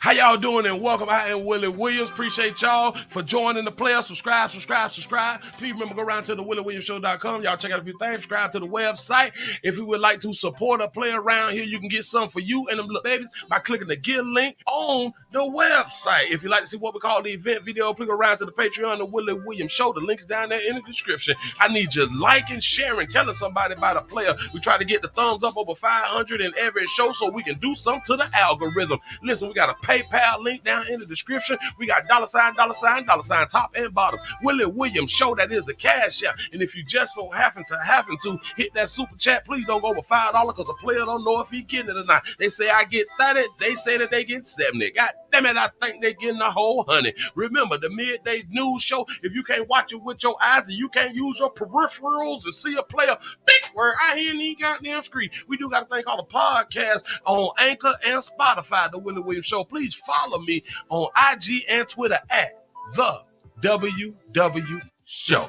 How y'all doing and welcome. I am Willie Williams. Appreciate y'all for joining the player. Subscribe. Please remember, go around to the WillieWilliamsShow.com. Y'all check out a few things. Subscribe to the website. If you would like to support a player around here, you can get some for you and them little babies by clicking the Get link on the website. If you'd like to see what we call the event video, please go around to the Patreon, the Willie Williams Show. The link's down there in the description. I need you liking, sharing, telling somebody about a player. We try to get the thumbs up over 500 in every show so we can do something to the algorithm. Listen, we got a PayPal link down in the description. We got $, top and bottom. Willie Williams Show, that is the cash app. And if you just so happen to hit that super chat, please don't go over $5 because the player don't know if he getting it or not. They say I get 30, they say that they get 70. God damn it, I think they getting a whole 100. Remember, the midday news show, if you can't watch it with your eyes and you can't use your peripherals and see a player, big word, I hear any goddamn screen. We do got a thing called a podcast on Anchor and Spotify, the Willie Williams Show. Please follow me on IG and Twitter at the WW Show.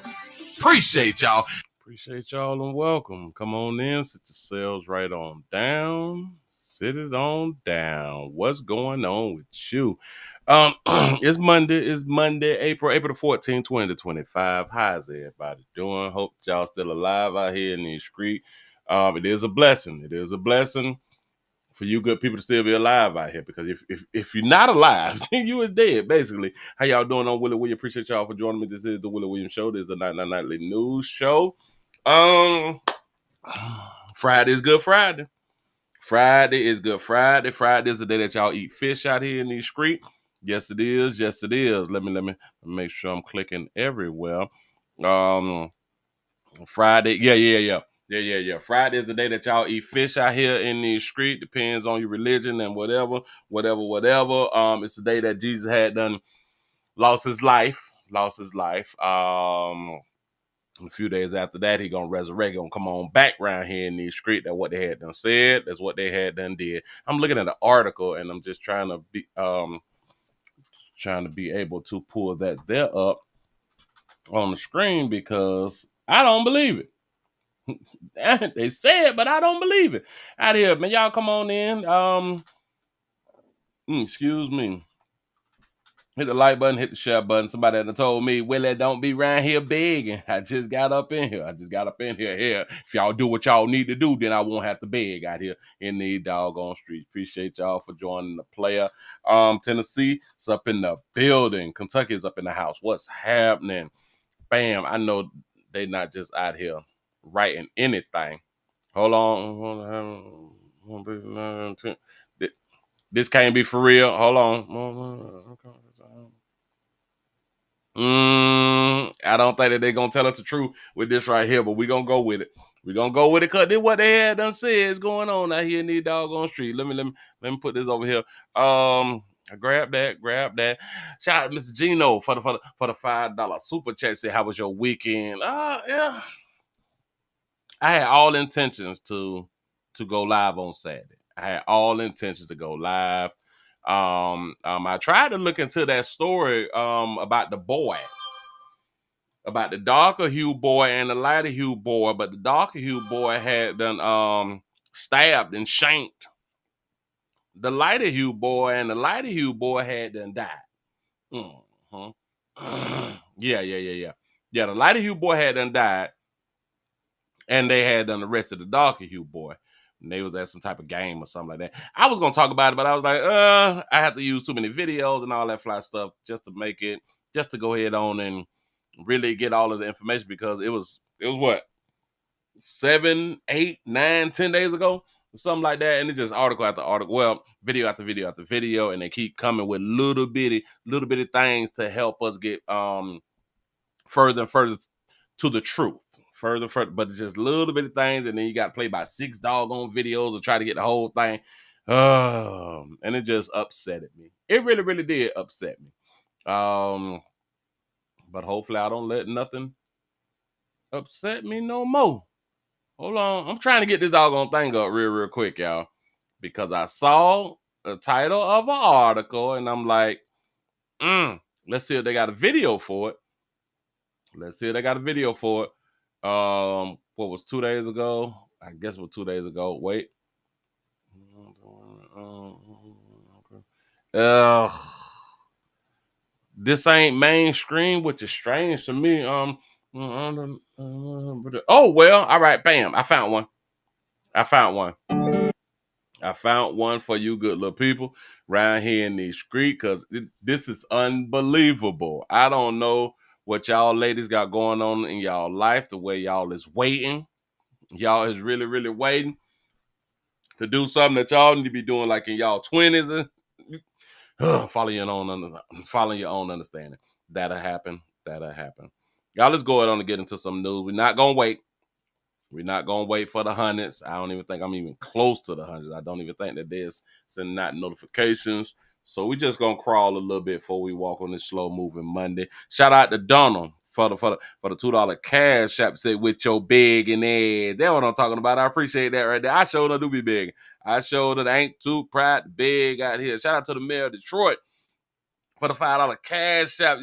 Appreciate y'all. Appreciate y'all and welcome. Come on in, sit yourselves right on down. Sit it on down. What's going on with you? It's Monday, April the 14th, 2025. How's everybody doing? Hope y'all still alive out here in these streets. It is a blessing. It is a blessing for you good people to still be alive out here, because if you're not alive, then you is dead, basically. How y'all doing on Willie Williams? Appreciate y'all for joining me. This is the Willie Williams Show. This is the nightly news show. Friday is Good Friday. Friday is Good Friday. Friday is the day that y'all eat fish out here in these streets. Yes, it is. Yes, it is. Let me make sure I'm clicking everywhere. Friday. Yeah. Friday is the day that y'all eat fish out here in the street. Depends on your religion and whatever. It's the day that Jesus had lost his life. A few days after that, he gonna resurrect. Gonna come on back around here in the street. That's what they had done said. That's what they had done did. I'm looking at the article and I'm just trying to be able to pull that there up on the screen because I don't believe it. They said, but I don't believe it. Out here, man, y'all come on in. Excuse me. Hit the like button, hit the share button. Somebody had told me, Willie, don't be around here begging. I just got up in here. Here. If y'all do what y'all need to do, then I won't have to beg out here in these doggone streets. Appreciate y'all for joining the player. Tennessee is up in the building. Kentucky is up in the house. What's happening? Bam. I know they not just out here writing anything. Hold on. This can't be for real. Hold on. I don't think that they're going to tell us the truth with this right here, but we're going to go with it. Because this what they had done said is going on out here in these doggone street. Let me put this over here. Grab that. Shout out to Mr. Gino for the $5 super chat. Say, how was your weekend? Yeah. I had all intentions to go live on Saturday. I tried to look into that story about the boy, about the darker hue boy and the lighter hue boy, but the darker hue boy had done stabbed and shanked the lighter hue boy, and the lighter hue boy had done died. Yeah. The lighter hue boy had done died, and they had done arrested the darker hue boy. And they was at some type of game or something like that. I was going to talk about it, but I was like, I have to use too many videos and all that fly stuff just to go ahead on and really get all of the information, because it was what, 7, 8, 9, 10 days ago, or something like that. And it's just article after article, well, video after video after video, and they keep coming with little bitty things to help us get further and further to the truth. Further, but it's just little bitty things, and then you got to play by 6 doggone videos to try to get the whole thing. And it just upset me. It really, really did upset me. But hopefully I don't let nothing upset me no more. Hold on. I'm trying to get this doggone thing up real quick, y'all, because I saw the title of an article, and I'm like, let's see if they got a video for it. What was 2 days ago? I guess it was 2 days ago. Wait. This ain't mainstream, which is strange to me. Oh well, all right, bam. I found one. I found one. I found one for you good little people around here in these streets because this is unbelievable. I don't know what y'all ladies got going on in y'all life, the way y'all is waiting. Y'all is really, really waiting to do something that y'all need to be doing like in y'all 20s and follow your own understanding. That'll happen. That'll happen. Y'all, let's go ahead on and get into some news. We're not gonna wait. We're not gonna wait for the hundreds. I don't even think I'm even close to the hundreds. I don't even think that there's sending out notifications. So we just gonna crawl a little bit before we walk on this slow moving Monday. Shout out to Donald for the $2 cash app. Say with your big and ass. That's what I'm talking about. I appreciate that right there. I showed her to be big. I showed that I ain't too proud to big out here. Shout out to the mayor of Detroit for the $5 cash app.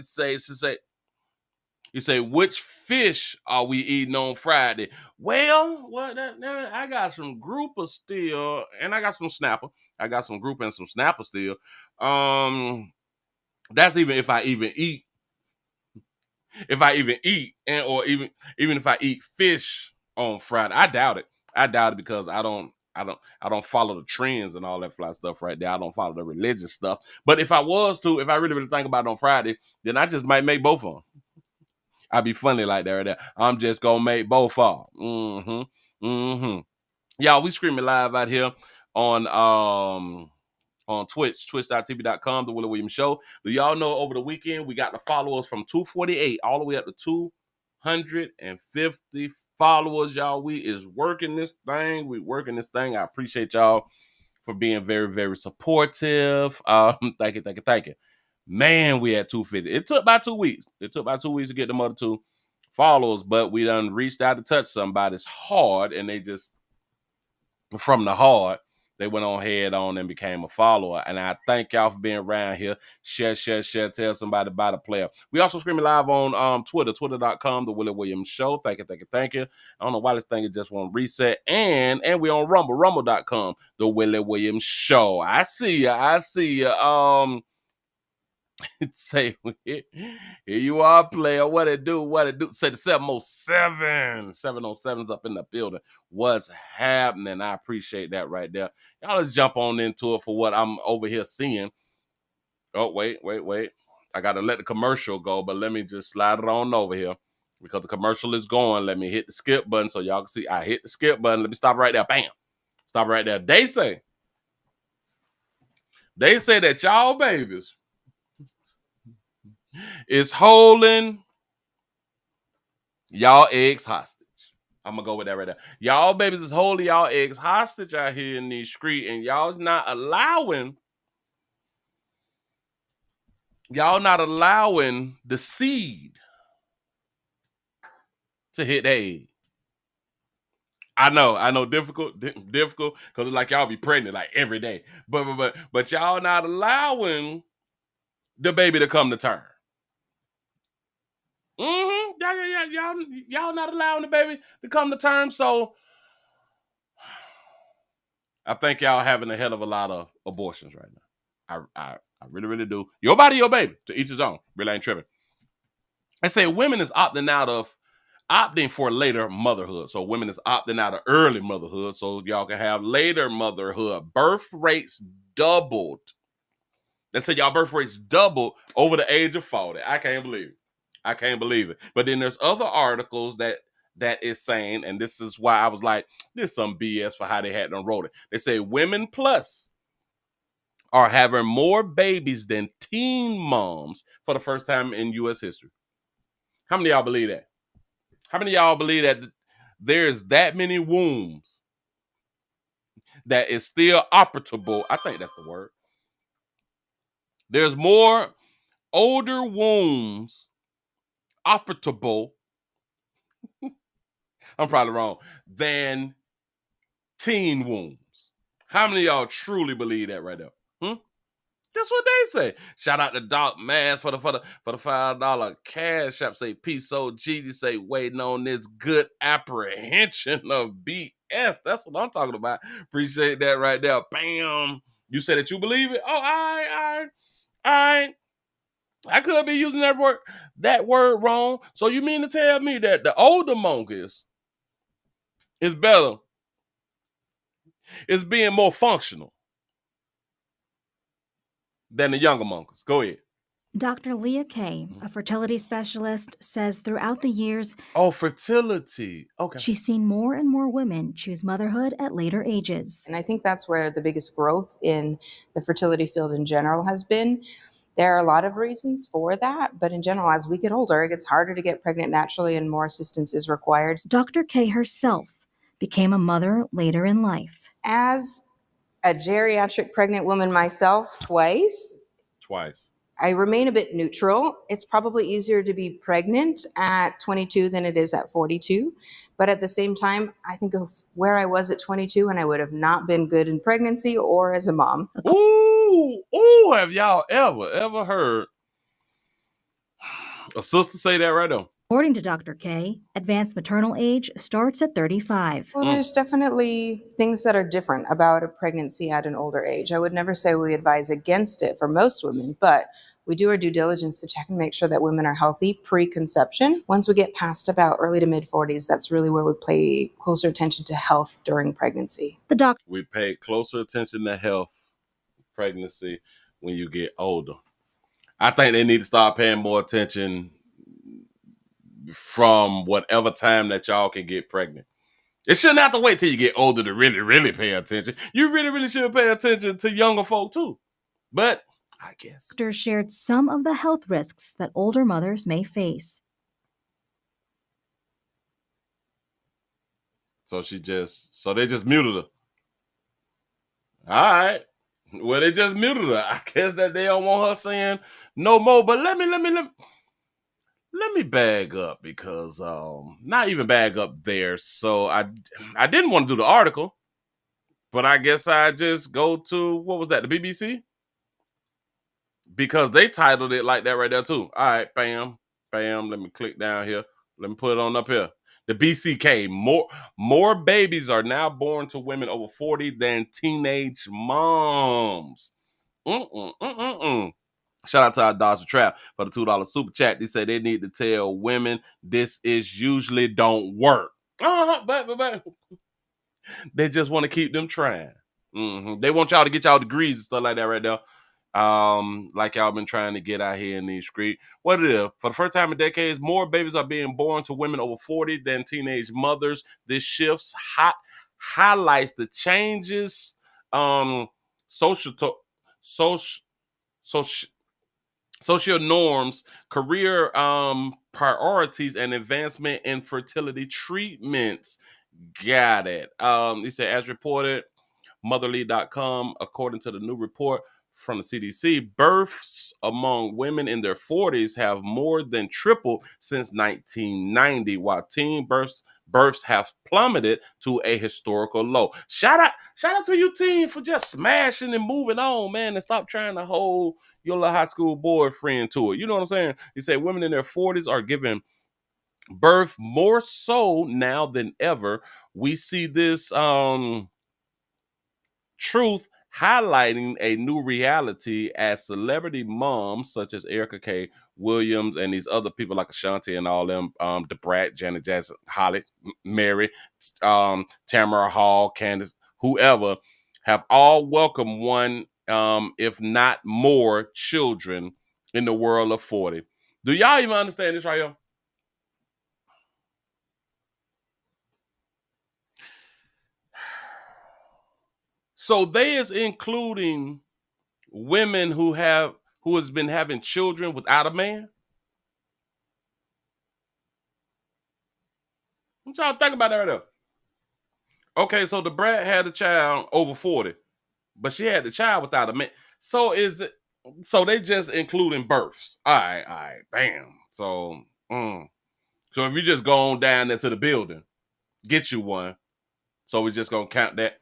He say, which fish are we eating on Friday? Well, I got some grouper still, and I got some snapper. I got some grouper and some snapper still. That's even if I even eat. If I even eat, and or even if I eat fish on Friday, I doubt it. I doubt it because I don't follow the trends and all that fly stuff right there. I don't follow the religious stuff. But if I was to, if I really, really think about it on Friday, then I just might make both of them. I'd be funny like that right there. I'm just gonna make both of them. Y'all, we screaming live out here on Twitch, twitch.tv.com, The Willie Williams Show. Do y'all know over the weekend we got the followers from 248 all the way up to 250 followers, y'all. We is working this thing. We working this thing. I appreciate y'all for being very, very supportive. Thank you. Man, we had 250. It took about 2 weeks. It took about 2 weeks to get them other two followers, but we done reached out to touch somebody's hard, and they just from the hard, they went on head on and became a follower. And I thank y'all for being around here. Share. Tell somebody about the player. We also streaming live on Twitter, twitter.com, The Willie Williams Show. Thank you. I don't know why this thing just won't reset. And we on Rumble, rumble.com, The Willie Williams Show. I see ya. Say, here you are, player. What it do? Say the 707. 707's up in the building. What's happening? I appreciate that right there. Y'all, let's jump on into it for what I'm over here seeing. Oh, wait. I got to let the commercial go, but let me just slide it on over here because the commercial is going. Let me hit the skip button so y'all can see I hit the skip button. Let me stop right there. Bam. Stop right there. They say that y'all babies is holding y'all eggs hostage. I'm gonna go with that right there. Y'all babies is holding y'all eggs hostage out here in these streets, and y'all's not allowing the seed to hit the egg. I know, difficult, because it's like y'all be pregnant like every day, but y'all not allowing the baby to come to term. Y'all not allowing the baby to come to term, so I think y'all having a hell of a lot of abortions right now. I really, really do. Your body, your baby. To each his own. Really ain't tripping. I say women is opting for later motherhood. So women is opting out of early motherhood so y'all can have later motherhood. Birth rates doubled. They say y'all birth rates doubled over the age of 40. I can't believe it. But then there's other articles that is saying, and this is why I was like, this is some BS for how they had them wrote it. They say women plus are having more babies than teen moms for the first time in U.S. history. How many of y'all believe that? How many of y'all believe that there's that many wombs that is still operable? I think that's the word. There's more older wombs operable. I'm probably wrong, than teen wombs. How many of y'all truly believe that right there? That's what they say. Shout out to Doc Mass for the $5 cash app. Say peace OG. They say waiting on this good apprehension of BS. That's what I'm talking about. Appreciate that right there. Bam. You said that you believe it? Oh, I could be using that word wrong. So you mean to tell me that the older monkeys is better, is being more functional than the younger monkeys? Go ahead. Dr. Leah Kay, a fertility specialist, says throughout the years, Oh, fertility. Okay. she's seen more and more women choose motherhood at later ages. And I think that's where the biggest growth in the fertility field in general has been. There are a lot of reasons for that, but in general, as we get older, it gets harder to get pregnant naturally and more assistance is required. Dr. Kay herself became a mother later in life. As a geriatric pregnant woman myself twice, I remain a bit neutral. It's probably easier to be pregnant at 22 than it is at 42. But at the same time, I think of where I was at 22 and I would have not been good in pregnancy or as a mom. Ooh, have y'all ever heard a sister say that right there? According to Dr. Kay, advanced maternal age starts at 35. Well, there's definitely things that are different about a pregnancy at an older age. I would never say we advise against it for most women, but we do our due diligence to check and make sure that women are healthy pre-conception. Once we get past about early to mid 40s, that's really where we pay closer attention to health during pregnancy. We pay closer attention to health pregnancy when you get older. I think they need to start paying more attention from whatever time that y'all can get pregnant. It shouldn't have to wait till you get older to really, really pay attention. You really, really should pay attention to younger folk too. But I guess. Doctor shared some of the health risks that older mothers may face. So they just muted her. All right. Well, they just muted her. I guess that they don't want her saying no more. But let me bag up because not even bag up there. So I didn't want to do the article, but I guess I just go to, what was that, the BBC? Because they titled it like that right there too. All right, bam. Let me click down here. Let me put it on up here. The BCK, more babies are now born to women over 40 than teenage moms. Shout out to our Dodger Trap for the $2 super chat. They say they need to tell women this is usually don't work. But they just want to keep them trying. They want y'all to get y'all degrees and stuff like that right there. Like y'all been trying to get out here in these streets. What it is, for the first time in decades, more babies are being born to women over 40 than teenage mothers. This shifts highlights the changes, social norms, career priorities, and advancement in fertility treatments. Got it. He said, as reported, motherly.com, according to the new report from the CDC, births among women in their 40s have more than tripled since 1990, while teen births have plummeted to a historical low. Shout out to you, teen, for just smashing and moving on, man, and stop trying to hold your little high school boyfriend to it. You know what I'm saying? He said women in their 40s are giving birth more so now than ever. We see this truth highlighting a new reality as celebrity moms such as Erica K. Williams and these other people like Ashanti and all them, DeBrat, Janet Jackson, Holly, Mary, Tamara Hall, Candace, whoever, have all welcomed one, if not more, children in the world of 40. Do y'all even understand this right here? So they is including women who has been having children without a man. What y'all think about that right there? Okay, so the brat had a child over 40, but she had the child without a man. So they just including births. All right, bam. So if you just go on down there to the building, get you one. So we're just gonna count that.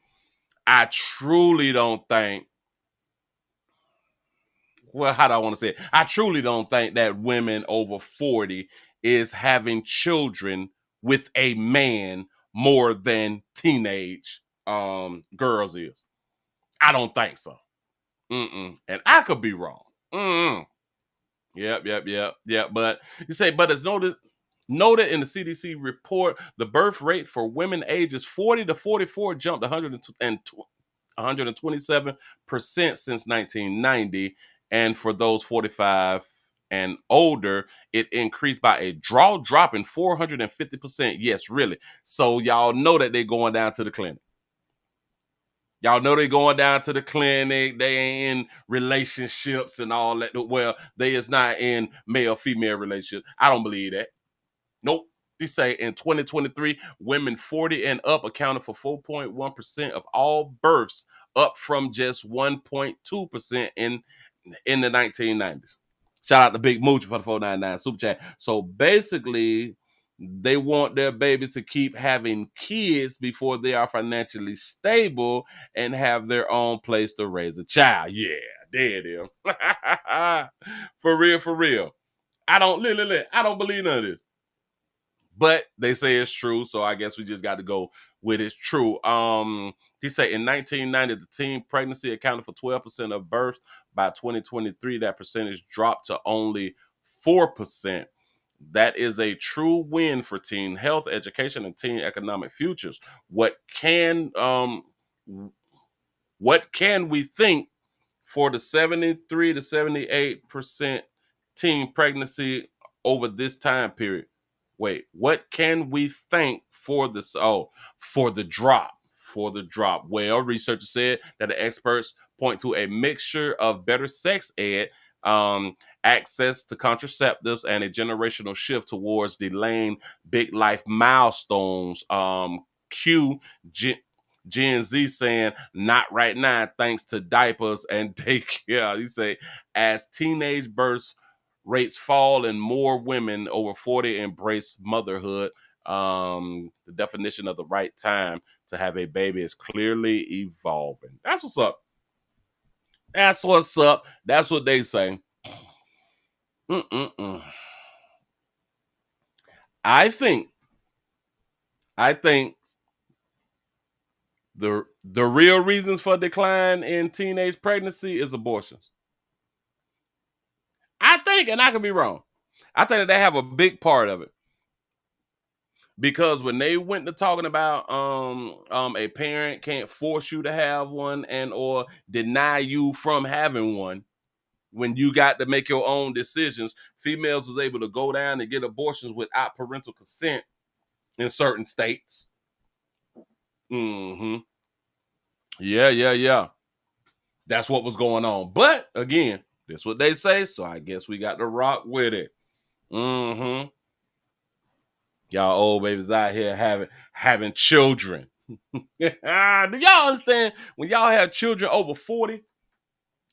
I truly don't think, well, how do I want to say it? I truly don't think that women over 40 is having children with a man more than teenage girls is. I don't think so. And I could be wrong. Yep. But you say, but it's noted in the CDC report, the birth rate for women ages 40 to 44 jumped 127% since 1990. And for those 45 and older, it increased by a drop in 450%. Yes, really. So y'all know that they're going down to the clinic. Y'all know they going down to the clinic. They ain't in relationships and all that. Well, they is not in male-female relationships. I don't believe that. Nope. They say in 2023, women 40 and up accounted for 4.1% of all births, up from just 1.2% in the 1990s. Shout out to Big Moochie for the 499 super chat. So basically, they want their babies to keep having kids before they are financially stable and have their own place to raise a child. Yeah, there it is. For real. I don't believe none of this. But they say it's true, so I guess we just got to go with it's true. He said in 1990, the teen pregnancy accounted for 12% of births. By 2023, that percentage dropped to only 4%. That is a true win for teen health, education, and teen economic futures. What can we think for the 73 to 78% teen pregnancy over this time period? Wait, what can we think for this? For the drop. Well, researchers said that the experts point to a mixture of better sex ed, access to contraceptives, and a generational shift towards delaying big life milestones. Gen Z saying, not right now, thanks to diapers and daycare. You say, as teenage births rates fall and more women over 40 embrace motherhood, the definition of the right time to have a baby is clearly evolving. That's what's up. That's what they say. I think the real reasons for decline in teenage pregnancy is abortions. I think, and I could be wrong, I think that they have a big part of it. Because when they went to talking about a parent can't force you to have one and or deny you from having one, when you got to make your own decisions, females was able to go down and get abortions without parental consent in certain states. Yeah. That's what was going on. But again, that's what they say, so I guess we got to rock with it. Y'all old babies out here having children. Do y'all understand when y'all have children over 40?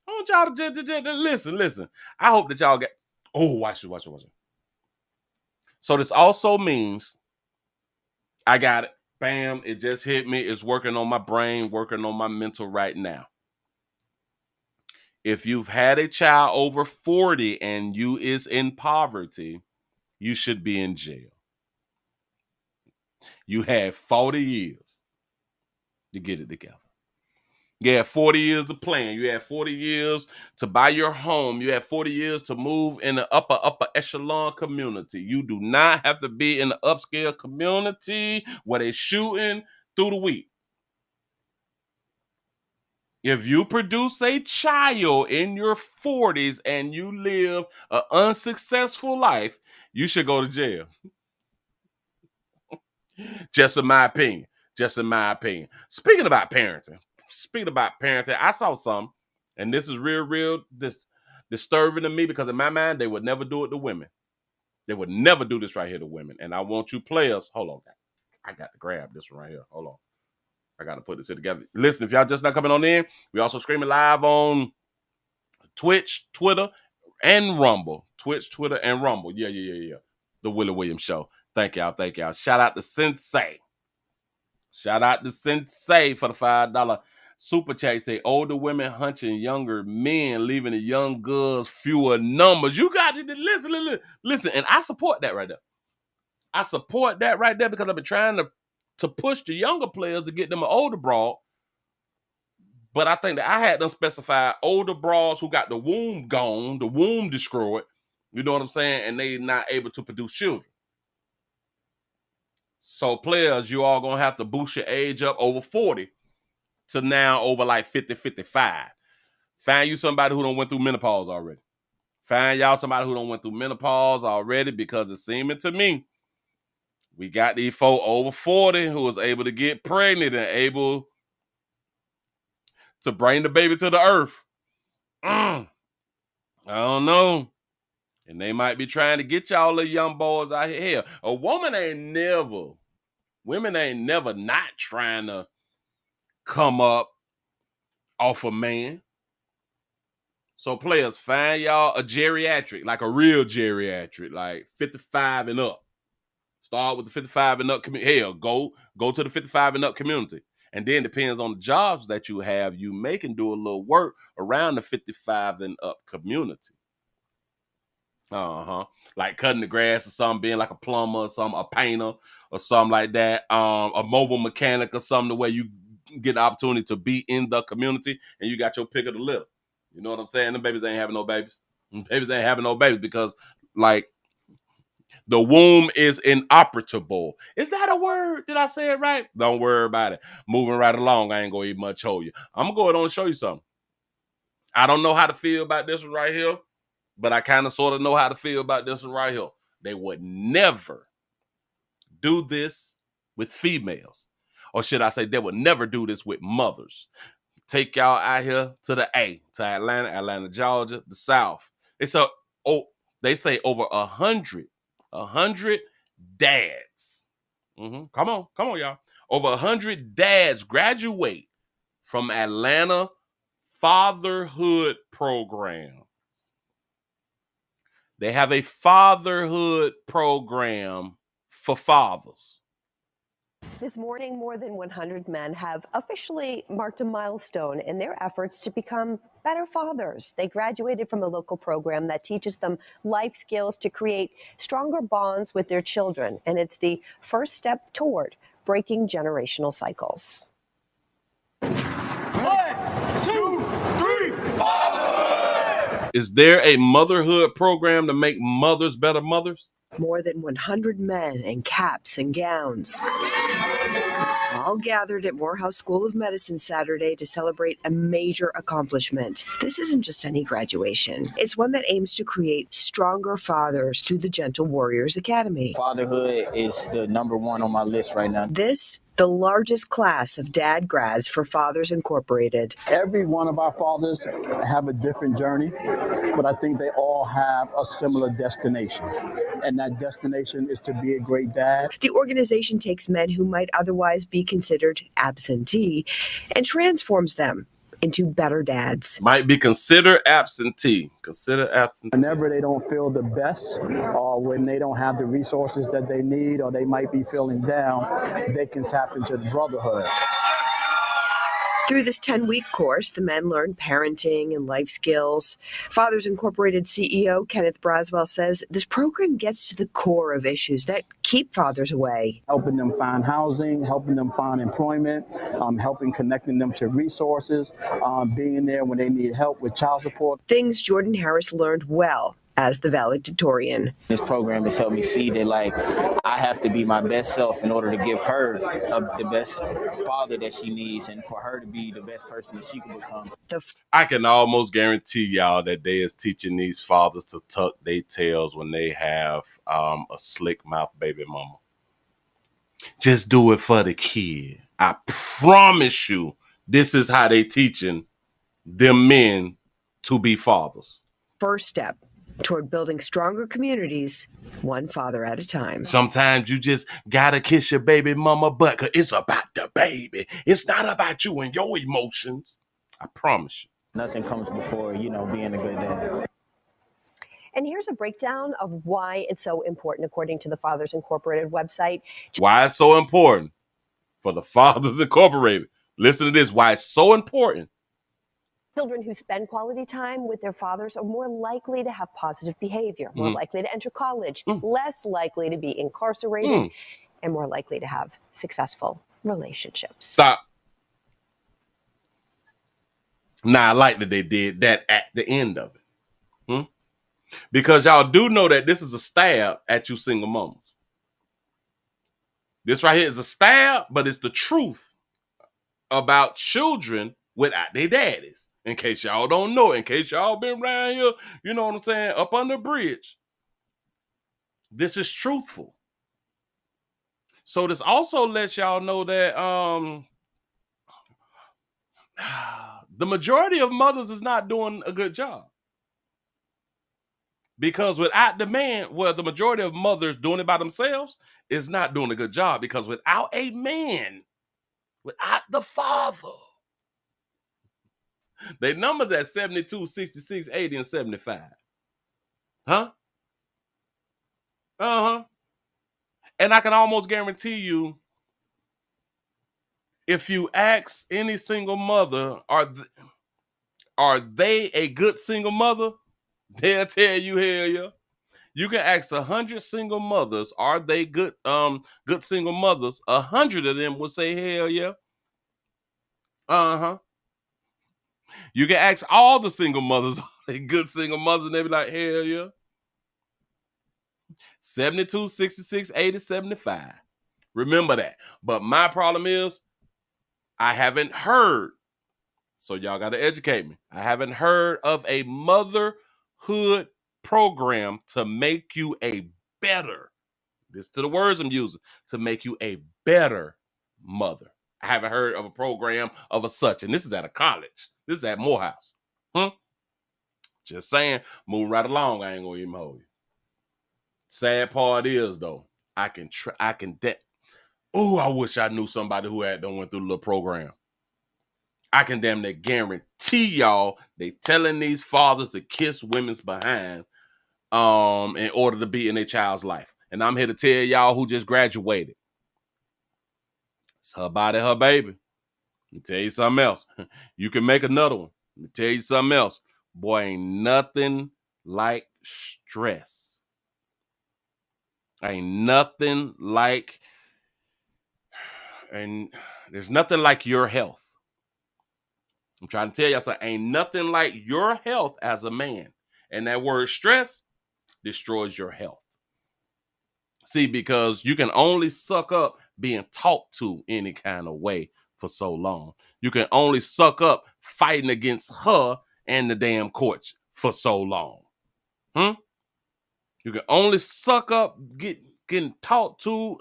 I want y'all to listen. I hope that y'all get. Oh, watch it. So this also means I got it. Bam! It just hit me. It's working on my brain, working on my mental right now. If you've had a child over 40 and you is in poverty, you should be in jail. You had 40 years to get it together. You had 40 years to plan. You had 40 years to buy your home. You had 40 years to move in the upper echelon community. You do not have to be in the upscale community where they shooting through the week. If you produce a child in your 40s and you live an unsuccessful life, you should go to jail. Just in my opinion. Speaking about parenting, I saw some, and this is real disturbing to me because in my mind, they would never do it to women. They would never do this right here to women. And I want you players, hold on. I got to grab this one right here. Hold on. I got to put this here together. Listen, if y'all just not coming on in, we also streaming live on Twitch, Twitter, and Rumble. Yeah. The Willie Williams Show. Thank y'all. Shout out to Sensei for the $5 super chat. He say older women hunching younger men, leaving the young girls fewer numbers. You got to listen. And I support that right there. Because I've been trying to push the younger players to get them an older broad. But I think that I had them specify older broads who got the womb gone, the womb destroyed, you know what I'm saying? And they not able to produce children. So players, you all gonna have to boost your age up over 40 to now over like 50, 55. Find you somebody who done went through menopause already. Find y'all somebody who done went through menopause already, because it's seeming to me we got these folk over 40 who was able to get pregnant and able to bring the baby to the earth. I don't know. And they might be trying to get y'all little young boys out here. Hell, women ain't never not trying to come up off a man. So players, find y'all a geriatric, like a real geriatric, like 55 and up. Start with the 55 and up community. Hell, go to the 55 and up community. And then depends on the jobs that you have, you may can do a little work around the 55 and up community. Like cutting the grass or something, being like a plumber or something, a painter or something like that. A mobile mechanic or something, where you get the opportunity to be in the community and you got your pick of the litter. You know what I'm saying? Them babies ain't having no babies. Babies ain't having no babies because, like, the womb is inoperable. Is that a word? Did I say it right? Don't worry about it. Moving right along, I ain't gonna even much show you. I'm gonna go ahead and show you something. I don't know how to feel about this one right here, but I kind of sort of know how to feel about this one right here. They would never do this with females. Or should I say, they would never do this with mothers. Take y'all out here to the A, to Atlanta, Georgia, the South. They say over 100 dads. Come on, y'all. Over 100 dads graduate from Atlanta fatherhood program. They have a fatherhood program for fathers. This morning, more than 100 men have officially marked a milestone in their efforts to become better fathers. They graduated from a local program that teaches them life skills to create stronger bonds with their children. And it's the first step toward breaking generational cycles. 1, 2, 3, fatherhood! Is there a motherhood program to make mothers better mothers? More than 100 men in caps and gowns all gathered at Morehouse School of Medicine Saturday to celebrate a major accomplishment. This isn't just any graduation. It's one that aims to create stronger fathers through the Gentle Warriors Academy. Fatherhood is the #1 on my list right now. This, the largest class of dad grads for Fathers Incorporated. Every one of our fathers have a different journey, but I think they all have a similar destination. And that destination is to be a great dad. The organization takes men who might otherwise be considered absentee and transforms them into better dads. Might be considered absentee. Whenever they don't feel the best, or when they don't have the resources that they need, or they might be feeling down, they can tap into the brotherhood. Through this 10-week course, the men learn parenting and life skills. Fathers Incorporated CEO Kenneth Braswell says this program gets to the core of issues that keep fathers away. Helping them find housing, helping them find employment, connecting them to resources, being there when they need help with child support. Things Jordan Harris learned well as the valedictorian. This program has helped me see that, like, I have to be my best self in order to give her the best father that she needs, and for her to be the best person that she can become. I can almost guarantee y'all that they is teaching these fathers to tuck their tails when they have a slick mouth baby mama. Just do it for the kid. I promise you, this is how they teaching them men to be fathers. First step toward building stronger communities, one father at a time. Sometimes you just gotta kiss your baby mama butt, because it's about the baby. It's not about you and your emotions. I promise you. Nothing comes before, being a good dad. And here's a breakdown of why it's so important, according to the Fathers Incorporated website. Why it's so important for the Fathers Incorporated. Listen to this, why it's so important. Children who spend quality time with their fathers are more likely to have positive behavior, more likely to enter college, less likely to be incarcerated, and more likely to have successful relationships. Stop. Now, I like that they did that at the end of it. Because y'all do know that this is a stab at you single mamas. This right here is a stab, but it's the truth about children without their daddies. In case y'all don't know, in case y'all been around here, you know what I'm saying, up under the bridge. This is truthful. So this also lets y'all know that the majority of mothers is not doing a good job. Because without the man, well, the majority of mothers doing it by themselves is not doing a good job. Because without a man, without the father, they numbers at 72, 66, 80, and 75. Huh? Uh-huh. And I can almost guarantee you, if you ask any single mother, are they a good single mother? They'll tell you, hell yeah. You can ask 100 single mothers, are they good single mothers? 100 of them will say, hell yeah. Uh-huh. You can ask all the single mothers, are they good single mothers? And they be like, hell yeah. 72, 66, 80, 75. Remember that. But my problem is, I haven't heard, so y'all got to educate me. I haven't heard of a motherhood program to make you a better, this to the words I'm using, to make you a better mother. I haven't heard of a program of a such, and this is at a college. This is at Morehouse. Just saying, move right along. I ain't gonna even hold you. Sad part is though, I wish I knew somebody who had done went through the little program. I can damn near guarantee y'all they telling these fathers to kiss women's behind in order to be in their child's life. And I'm here to tell y'all who just graduated. It's her body, her baby. Let me tell you something else. You can make another one. Let me tell you something else. Boy, ain't nothing like stress. Ain't nothing like, and there's nothing like your health. I'm trying to tell y'all something. Ain't nothing like your health as a man. And that word stress destroys your health. See, because you can only suck up being talked to any kind of way for so long. You can only suck up fighting against her and the damn courts for so long. You can only suck up getting talked to.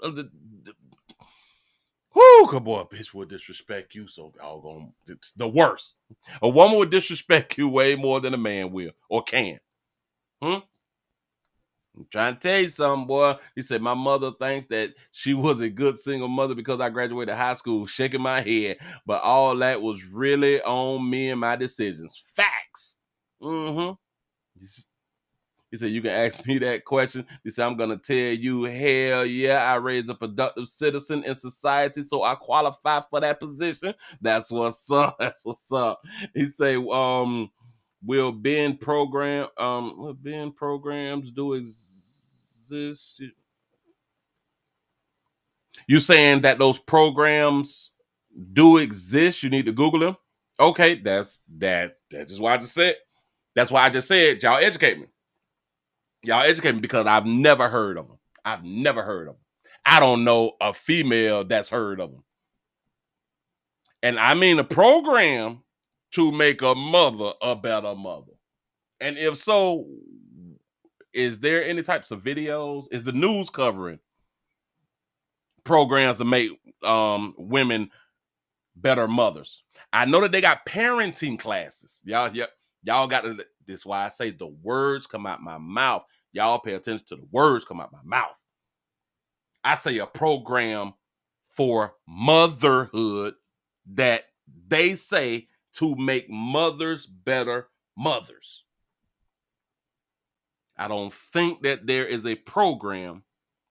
Cause boy, a bitch will disrespect you so doggone. It's the worst. A woman would disrespect you way more than a man will or can. I'm trying to tell you something, boy. He said, my mother thinks that she was a good single mother because I graduated high school, shaking my head. But all that was really on me and my decisions. Facts. He said, you can ask me that question. He said, I'm going to tell you, hell yeah, I raised a productive citizen in society, so I qualify for that position. That's what's up. That's what's up. He said, will Ben programs do exist? You saying that those programs do exist? You need to Google them. Okay, that's just why I just said. That's why I just said, y'all educate me. Y'all educate me because I've never heard of them. I've never heard of them. I don't know a female that's heard of them. And I mean a program to make a mother a better mother. And if so, is there any types of videos? Is the news covering programs to make women better mothers? I know that they got parenting classes. Y'all got to, this is why I say the words come out my mouth. Y'all pay attention to the words come out my mouth. I say a program for motherhood that they say to make mothers better mothers. I don't think that there is a program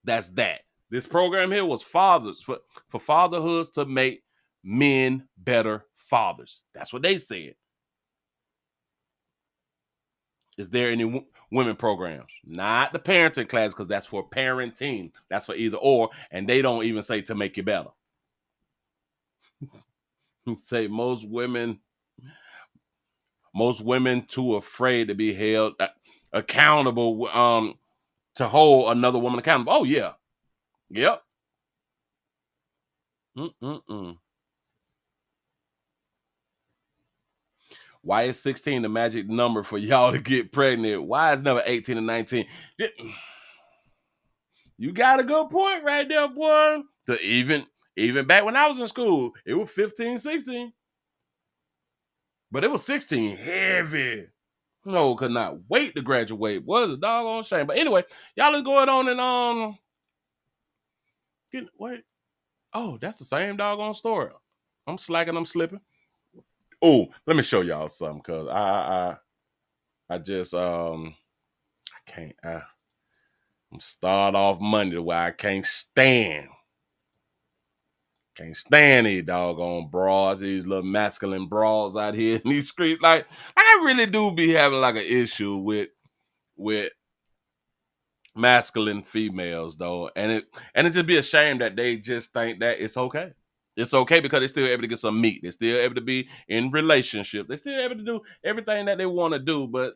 that's that. This program here was fathers for fatherhoods to make men better fathers. That's what they said. Is there any women programs? Not the parenting class, because that's for parenting. That's for either or, and they don't even say to make you better. Say most women Most women too afraid to be held accountable to hold another woman accountable. Oh, yeah. Yep. Why is 16 the magic number for y'all to get pregnant? Why is never 18 and 19? You got a good point right there, boy. Even back when I was in school, it was 15, 16. But it was 16 heavy. No, could not wait to graduate. Was a doggone shame. But anyway, y'all is going on and wait. Oh, that's the same doggone story. I'm slacking, I'm slipping. Oh, let me show y'all something, cause I just I can't I'm start off Monday where I can't stand these doggone bras, these little masculine bras out here in these streets. Like, I really do be having like an issue with masculine females though, and it just be a shame that they just think that it's okay. It's okay because they're still able to get some meat. They're still able to be in relationship. They're still able to do everything that they want to do. But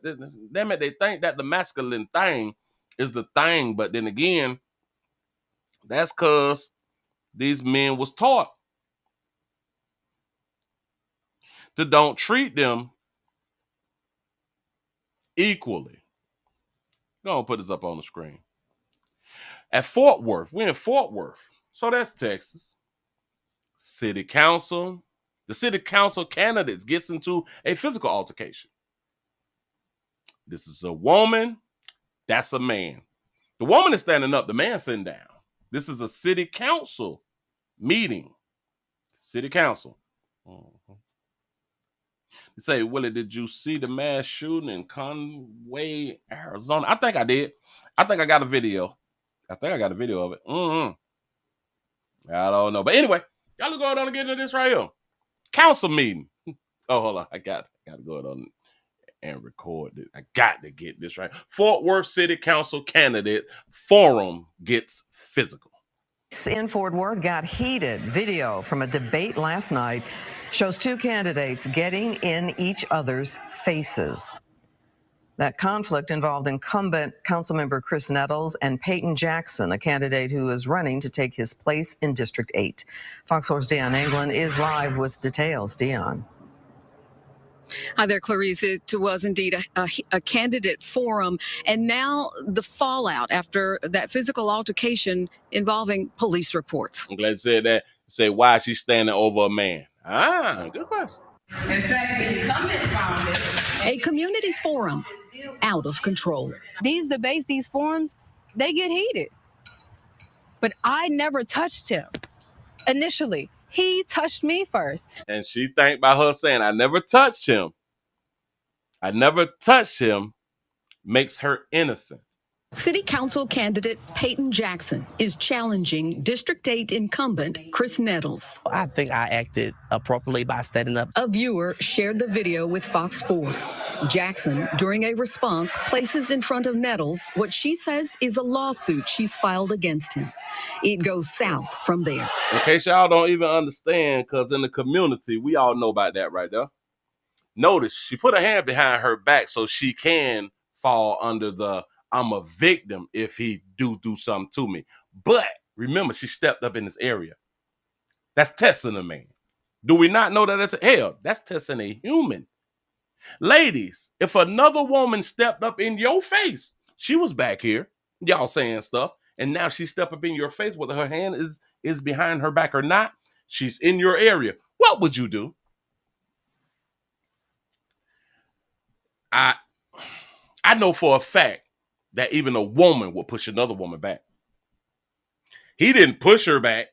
damn it, they think that the masculine thing is the thing. But then again, that's because these men was taught to don't treat them equally. Go on, put this up on the screen. At Fort Worth, we're in Fort Worth. So that's Texas. City council. The city council candidates gets into a physical altercation. This is a woman. That's a man. The woman is standing up. The man sitting down. This is a city council meeting. City council. They say, Willie, did you see the mass shooting in Conway, Arizona? I think I did. I think I got a video. of it. I don't know. But anyway, y'all go on and get into this right here. Council meeting. Oh, hold on. I got to go on and record it. I got to get this right. Fort Worth City Council candidate forum gets physical. In Fort Worth got heated. Video from a debate last night shows two candidates getting in each other's faces. That conflict involved incumbent Councilmember Chris Nettles and Peyton Jackson, a candidate who is running to take his place in District 8. Fox 4's Deion England is live with details. Deion. Hi there, Clarice. It was indeed a candidate forum, and now the fallout after that physical altercation involving police reports. I'm glad you said that. Say, why is she standing over a man? Good question. In fact, the incumbent found it. A community forum out of control. These debates, these forums, they get heated. But I never touched him initially. He touched me first. And she thanked by her saying, I never touched him. I never touched him makes her innocent. City Council candidate Peyton Jackson is challenging District 8 incumbent Chris Nettles. I think I acted appropriately by standing up. A viewer shared the video with Fox 4. Jackson, during a response, places in front of Nettles what she says is a lawsuit she's filed against him. It goes south from there. In case y'all don't even understand, because in the community, we all know about that right there. Notice, she put her hand behind her back so she can fall under the I'm a victim if he do something to me. But remember, she stepped up in this area. That's testing a man. Do we not know that that's testing a human? Ladies, if another woman stepped up in your face, she was back here, y'all saying stuff, and now she stepped up in your face, whether her hand is behind her back or not, she's in your area. What would you do? I know for a fact that even a woman will push another woman back. He didn't push her back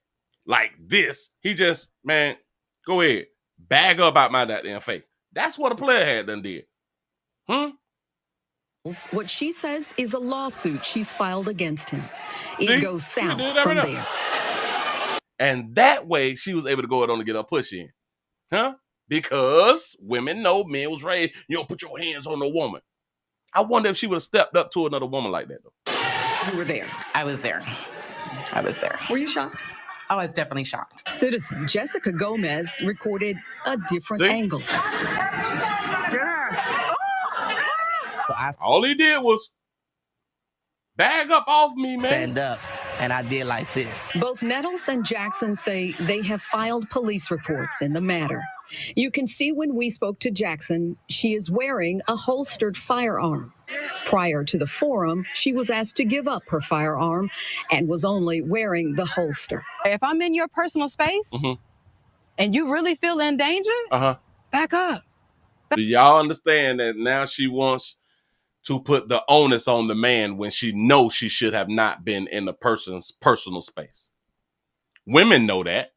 like this. He just, man, go ahead. Bag her about my goddamn face. That's what a player had done did. What she says is a lawsuit she's filed against him. It goes south from there. And that way, she was able to go ahead on and get her push in. Because women know men was raised, you don't put your hands on a woman. I wonder if she would have stepped up to another woman like that, though. You were there. I was there. Were you shocked? I was definitely shocked. Citizen Jessica Gomez recorded a different angle. All he did was bag up off me, man. Stand up, and I did like this. Both Nettles and Jackson say they have filed police reports in the matter. You can see when we spoke to Jackson, she is wearing a holstered firearm. Prior to the forum, she was asked to give up her firearm and was only wearing the holster. If I'm in your personal space and you really feel in danger, back up. Do y'all understand that now she wants to put the onus on the man when she knows she should have not been in the person's personal space? Women know that,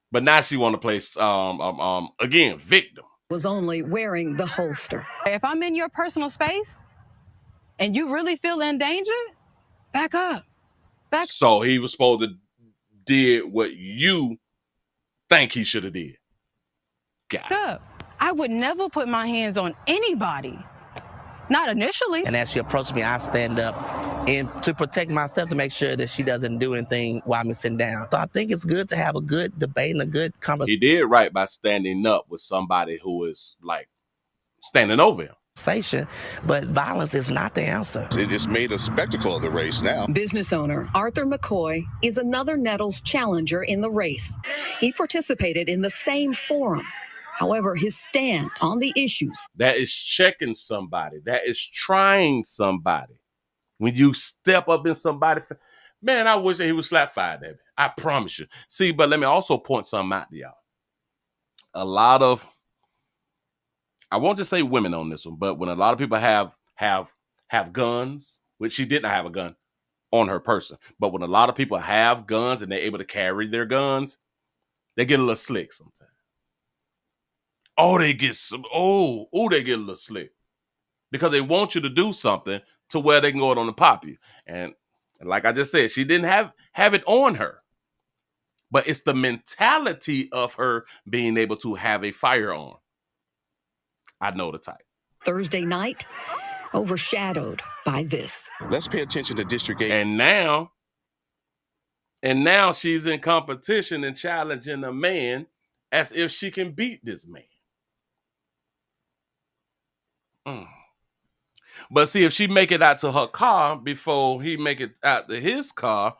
but now she want to play again victim. Was only wearing the holster. If I'm in your personal space and you really feel in danger, back up. So he was supposed to did what you think he should have did. Back up. I would never put my hands on anybody. Not initially. And as she approached me, I stand up and to protect myself, to make sure that she doesn't do anything while I'm sitting down. So I think it's good to have a good debate and a good conversation. He did right by standing up with somebody who is like standing over him. But violence is not the answer. It just made a spectacle of the race now. Business owner Arthur McCoy is another Nettles challenger in the race. He participated in the same forum. However, his stand on the issues. That is checking somebody. That is trying somebody. When you step up in somebody, man, I wish that he would slap five at me. I promise you. See, but let me also point something out to y'all. A lot of, I won't just say women on this one, but when a lot of people have guns, which she didn't have a gun on her person, but when a lot of people have guns and they're able to carry their guns, they get a little slick sometimes. They get a little slick because they want you to do something to where they can go on to pop you. And like I just said, she didn't have it on her, but it's the mentality of her being able to have a firearm. I know the type. Thursday night, overshadowed by this. Let's pay attention to District 8. And now she's in competition and challenging a man as if she can beat this man. But see, if she make it out to her car before he make it out to his car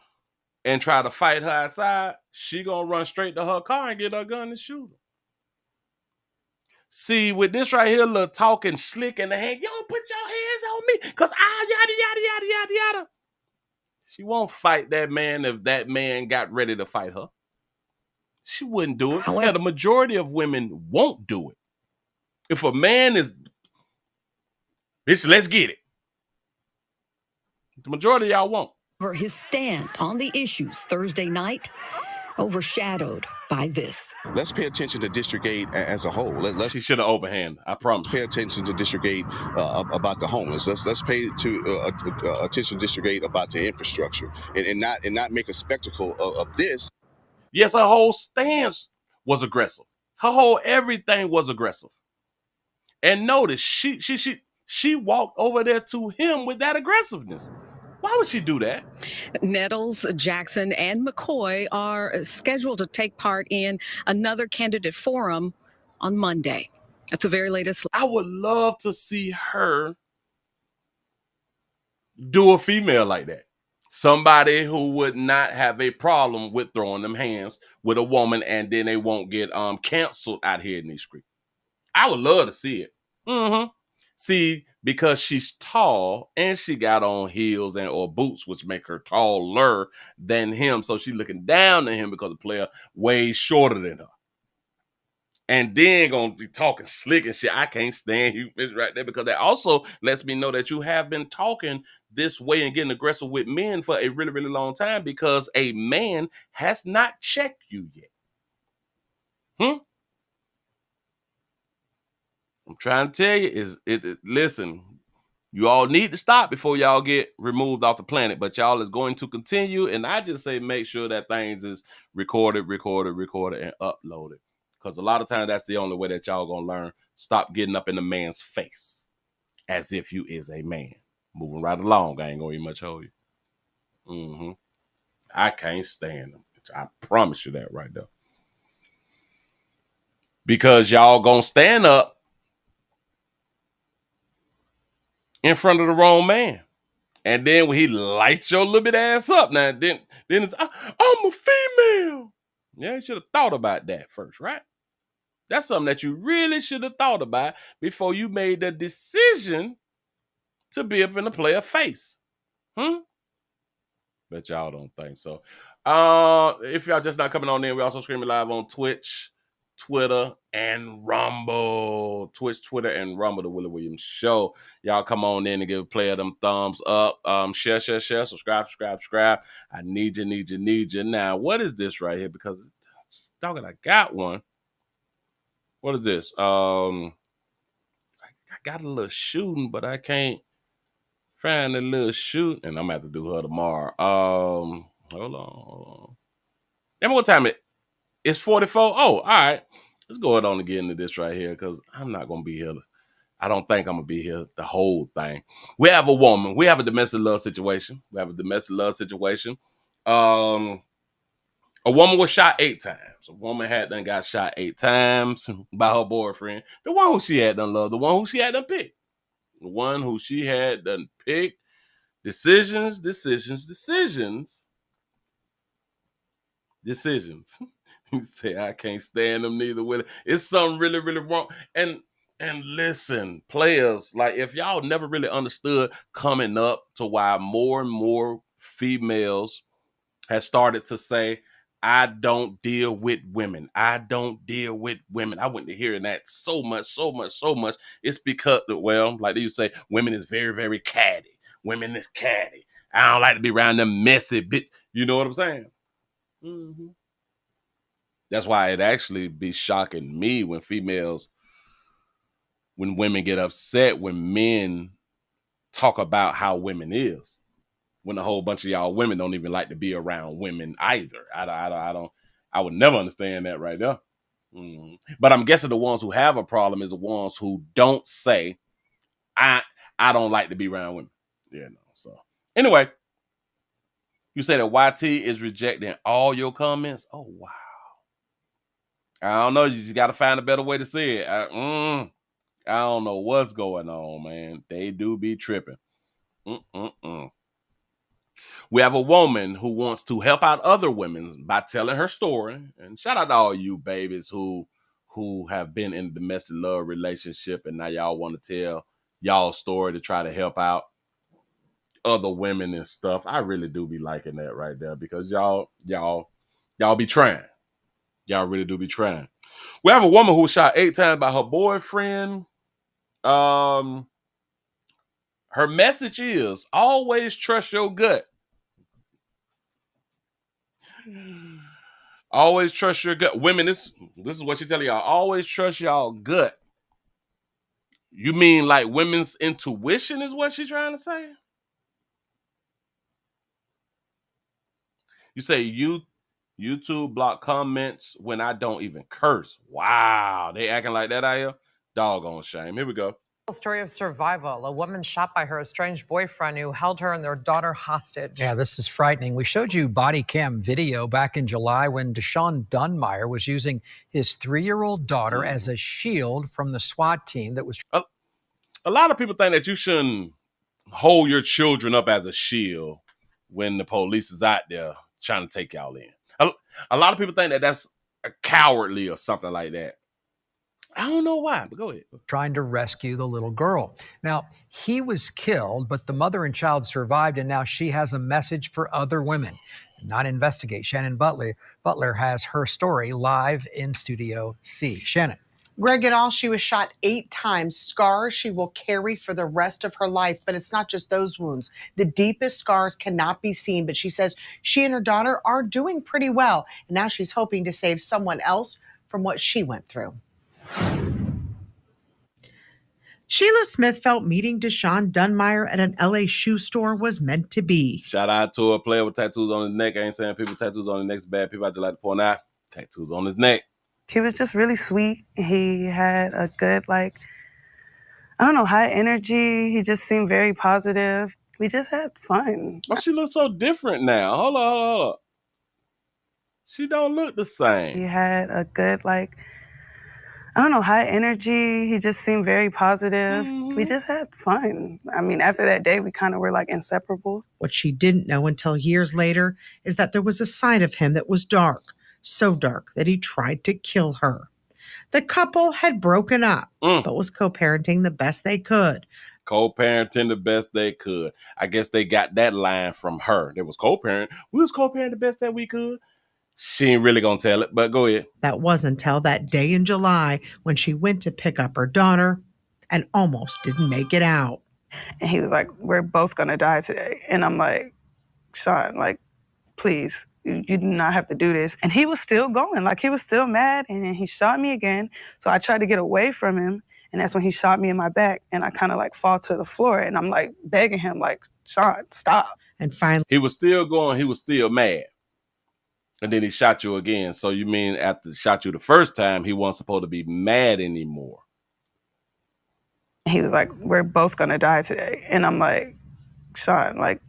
and try to fight her outside, she gonna run straight to her car and get her gun and shoot him. See, with this right here, little talking slick in the hand, yo, put your hands on me, because yada, yada, yada, yada, yada. She won't fight that man if that man got ready to fight her. She wouldn't do it. However, the majority of women won't do it. If a man is, let's get it. The majority of y'all won't. For his stand on the issues Thursday night, overshadowed by this. Let's pay attention to District 8 as a whole. She should have overhand. I promise. Pay attention to District 8 about the homeless. Let's pay attention to District 8 about the infrastructure and not make a spectacle of this. Yes, her whole stance was aggressive. Her whole everything was aggressive. And notice she walked over there to him with that aggressiveness. Why would she do that? Nettles, Jackson, and McCoy are scheduled to take part in another candidate forum on Monday. That's the very latest. I would love to see her do a female like that. Somebody who would not have a problem with throwing them hands with a woman and then they won't get canceled out here in these streets. I would love to see it. See, because she's tall and she got on heels or boots, which make her taller than him. So she's looking down at him because the player way shorter than her. And then gonna be talking slick and shit. I can't stand you right there, because that also lets me know that you have been talking this way and getting aggressive with men for a really, really long time, because a man has not checked you yet. I'm trying to tell you, listen, you all need to stop before y'all get removed off the planet, but y'all is going to continue. And I just say, make sure that things is recorded, and uploaded. Because a lot of times that's the only way that y'all going to learn. Stop getting up in the man's face as if you is a man. Moving right along. I ain't going to even much hold you. I can't stand them. I promise you that right there. Because y'all going to stand up in front of the wrong man. And then when he lights your little bit ass up, now then it's I'm a female. Yeah, you should have thought about that first, right? That's something that you really should have thought about before you made the decision to be up in the player face. Bet y'all don't think so. If y'all just not coming on in, we also streaming live on Twitch, Twitter, and Rumble. Twitch, Twitter, and Rumble, the Willie Williams Show. Y'all come on in and give a player them thumbs up. Share, subscribe. I need you. Now, what is this right here? Because doggone, I got one. What is this? I got a little shooting, but I can't find a little shoot, and I'm gonna have to do her tomorrow. Hold on. Remember what time it's 44? Oh, all right. Let's go ahead on and get into this right here because I'm not gonna be here. I don't think I'm gonna be here the whole thing. We have a woman. We have a domestic love situation. A woman was shot 8 times. A woman got shot 8 times by her boyfriend. The one who she had done love. The one who she had done picked. The one who she had done picked. Decisions. You say, I can't stand them neither, Willie. It's something really, really wrong. And listen, players, like if y'all never really understood coming up to why more and more females have started to say, I don't deal with women. I went to hearing that so much. It's because, well, like you say, women is very, very catty. Women is catty. I don't like to be around them messy bitch. You know what I'm saying? Mm-hmm. That's why it actually be shocking me when women get upset when men talk about how women is. When a whole bunch of y'all women don't even like to be around women either. I would never understand that right there. Mm-hmm. But I'm guessing the ones who have a problem is the ones who don't say, I don't like to be around women. Yeah, no. So anyway, you say that YT is rejecting all your comments. Oh, wow. I don't know. You just got to find a better way to say it. I don't know what's going on, man. They do be tripping. We have a woman who wants to help out other women by telling her story. And shout out to all you babies who have been in a domestic love relationship and now y'all want to tell y'all story to try to help out other women and stuff. I really do be liking that right there because y'all be trying. Y'all really do be trying. We have a woman who was shot 8 times by her boyfriend. Her message is always trust your gut. Always trust your gut. Women, this is what she telling y'all. Always trust y'all gut. You mean like women's intuition is what she's trying to say? You say YouTube block comments when I don't even curse. Wow, they acting like that out here? Doggone shame. Here we go. Story of survival. A woman shot by her estranged boyfriend who held her and their daughter hostage. Yeah, this is frightening. We showed you body cam video back in July when Deshaun Dunmeyer was using his 3-year-old daughter as a shield from the SWAT team that was... A lot of people think that you shouldn't hold your children up as a shield when the police is out there trying to take y'all in. A lot of people think that that's a cowardly or something like that. I don't know why, but go ahead. Trying to rescue the little girl. Now, he was killed, but the mother and child survived, and now she has a message for other women. Not investigate. Shannon Butler has her story live in Studio C. Shannon. Greg et al., she was shot 8 times, scars she will carry for the rest of her life. But it's not just those wounds. The deepest scars cannot be seen, but she says she and her daughter are doing pretty well. And now she's hoping to save someone else from what she went through. Sheila Smith felt meeting Deshaun Dunmeyer at an LA shoe store was meant to be. Shout out to a player with tattoos on his neck. I ain't saying people with tattoos on their necks bad. People I just like to point out tattoos on his neck. He was just really sweet. He had a good, high energy. He just seemed very positive. We just had fun. Why she look so different now? Hold on. She don't look the same. He had a good, I don't know, high energy. He just seemed very positive. We just had fun. I mean, after that day, we kind of were like inseparable. What she didn't know until years later is that there was a side of him that was dark, so dark that he tried to kill her. The couple had broken up, but was co-parenting the best they could. Co-parenting the best they could. I guess they got that line from her. They was co-parent. We was co-parenting the best that we could. She ain't really gonna tell it, but go ahead. That was until that day in July when she went to pick up her daughter and almost didn't make it out. And he was like, we're both gonna die today. And I'm like, Sean, like, please, you do not have to do this. And he was still going, like he was still mad, and then he shot me again. So I tried to get away from him, and that's when he shot me in my back, and I kind of like fall to the floor, and I'm like begging him, like, Sean, stop. And finally, he was still going, he was still mad. And then he shot you again. So you mean after he shot you the first time, he wasn't supposed to be mad anymore? He was like, we're both gonna die today. And I'm like, Sean, like,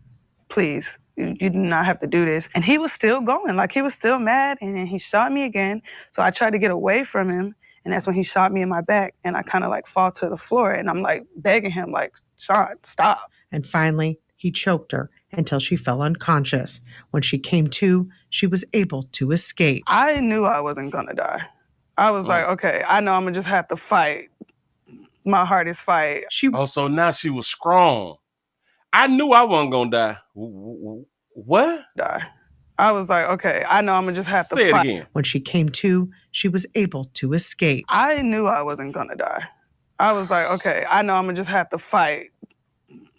please, you do not have to do this. And he was still going, like he was still mad, and then he shot me again. So I tried to get away from him, and that's when he shot me in my back, and I kind of like fall to the floor, and I'm like begging him, like, Sean, stop. And finally, he choked her until she fell unconscious. When she came to, she was able to escape. I knew I wasn't gonna die. I was like, okay, I know I'm gonna just have to fight my hardest fight. So now she was strong. I knew I wasn't gonna die. What? Die. I was like, okay, I know I'm gonna just have to Say fight. it again. When she came to, she was able to escape. I knew I wasn't gonna die. I was like, okay, I know I'm gonna just have to fight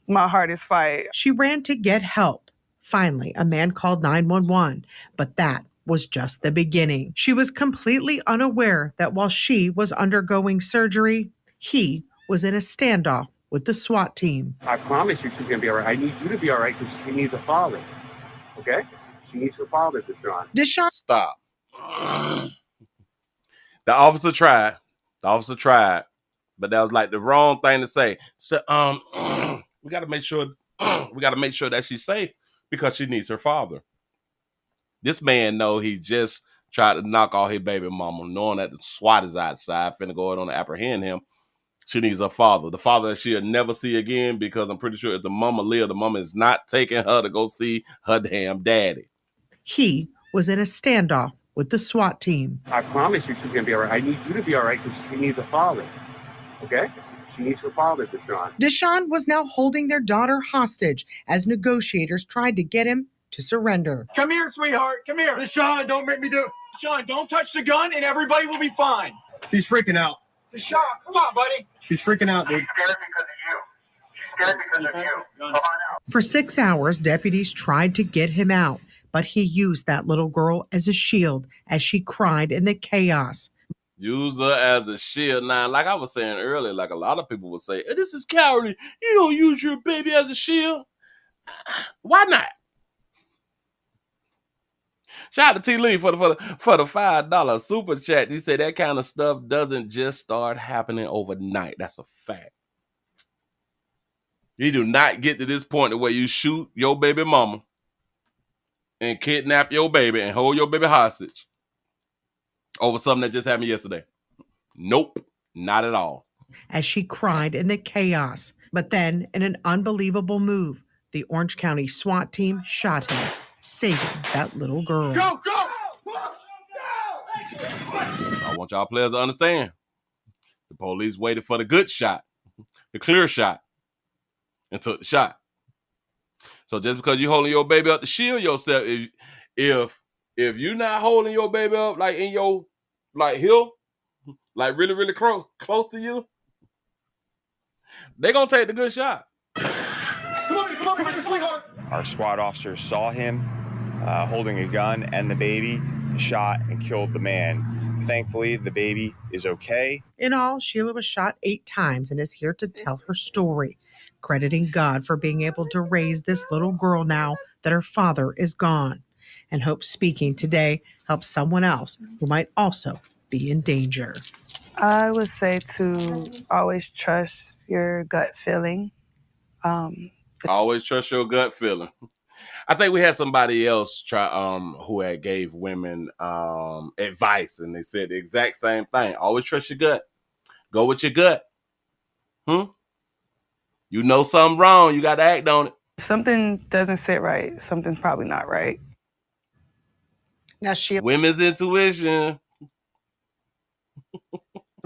my hardest fight. She ran to get help. Finally, a man called 911, but that was just the beginning. She was completely unaware that while she was undergoing surgery, he was in a standoff with the SWAT team. I promise you she's going to be all right. I need you to be all right because she needs a father. Okay? She needs her father, Deshaun. Stop. The officer tried. But that was like the wrong thing to say. So we gotta make sure that she's safe because she needs her father. This man know he just tried to knock off his baby mama, knowing that the SWAT is outside, finna go on to apprehend him. She needs her father. The father that she'll never see again, because I'm pretty sure if the mama live, the mama is not taking her to go see her damn daddy. He was in a standoff with the SWAT team. I promise you she's going to be all right. I need you to be all right because she needs a father. Okay? She needs her father, Deshaun. Deshaun was now holding their daughter hostage as negotiators tried to get him to surrender. Come here, sweetheart. Come here. Deshaun, don't make me do it. Deshaun, don't touch the gun and everybody will be fine. She's freaking out. Deshaun, come on, buddy. She's freaking out, dude. For 6 hours, deputies tried to get him out, but he used that little girl as a shield as she cried in the chaos. Use her as a shield. Now, like I was saying earlier, like a lot of people would say, this is cowardly. You don't use your baby as a shield. Why not? Shout out to T. Lee for the $5 super chat. He said that kind of stuff doesn't just start happening overnight. That's a fact. You do not get to this point where you shoot your baby mama and kidnap your baby and hold your baby hostage over something that just happened yesterday. Nope, not at all. As she cried in the chaos. But then, in an unbelievable move, the Orange County SWAT team shot him, saving that little girl. Go, go! I want y'all players to understand. The police waited for the good shot, the clear shot, and took the shot. So just because you're holding your baby up to shield yourself, if you're not holding your baby up like in your hill, like really, really close to you, they're gonna take the good shot. Our SWAT officers saw him holding a gun and the baby, shot and killed the man. Thankfully, the baby is okay. In all, Sheila was shot 8 times and is here to tell her story, crediting God for being able to raise this little girl now that her father is gone, and hopes speaking today helps someone else who might also be in danger. I would say to always trust your gut feeling. Always trust your gut feeling. I think we had somebody else try who had gave women advice, and they said the exact same thing. Always trust your gut. Go with your gut. You know something wrong, you got to act on it. If something doesn't sit right, something's probably not right. Now, Sheila Women's intuition.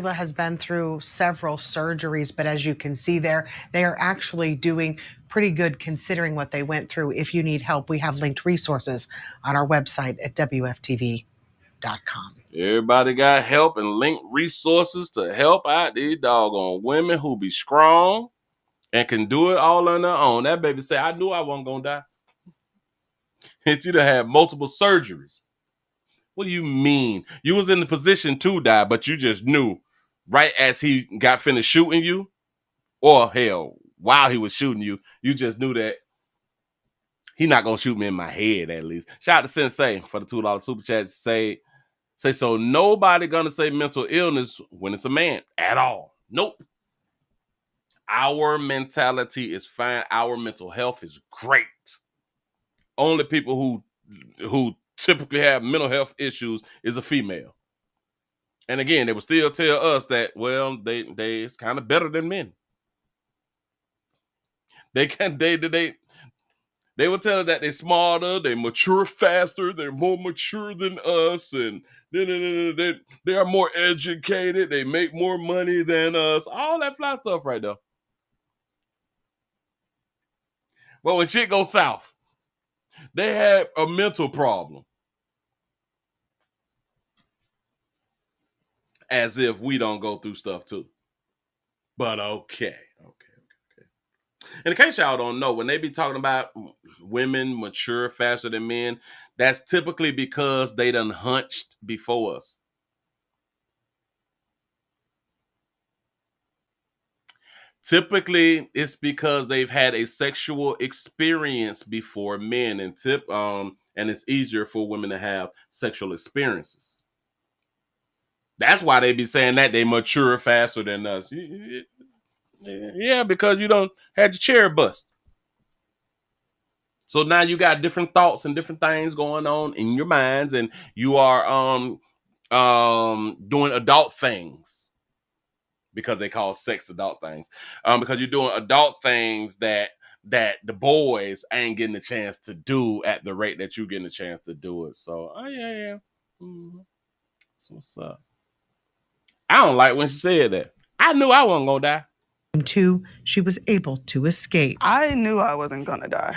has been through several surgeries, but as you can see there, they are actually doing pretty good considering what they went through. If you need help, we have linked resources on our website at WFTV.com. Everybody got help and linked resources to help out these doggone women who be strong and can do it all on their own. That baby say, I knew I wasn't going to die. And you done had multiple surgeries. What do you mean? You was in the position to die, but you just knew right as he got finished shooting you, or hell, while he was shooting you, you just knew that he not going to shoot me in my head, at least. Shout out to Sensei for the $2 super chat. Say so nobody going to say mental illness when it's a man at all. Nope. Our mentality is fine. Our mental health is great. Only people who typically have mental health issues is a female. And again, they will still tell us that, well, they it's kind of better than men. They will tell us that they're smarter, they mature faster, they're more mature than us, and they are more educated, they make more money than us. All that fly stuff right there. But when shit goes south, they have a mental problem. As if we don't go through stuff too. But okay. And in case y'all don't know, when they be talking about women mature faster than men, that's typically because they done hunched before us. Typically, it's because they've had a sexual experience before men, and it's easier for women to have sexual experiences. That's why they be saying that they mature faster than us. Yeah, because you don't had your cherry bust. So now you got different thoughts and different things going on in your minds, and you are doing adult things, because they call sex adult things. Because you're doing adult things that the boys ain't getting a chance to do at the rate that you're getting a chance to do it. So yeah. Mm-hmm. So what's up? I don't like when she said that. I knew I wasn't gonna die. She was able to escape. I knew I wasn't gonna die.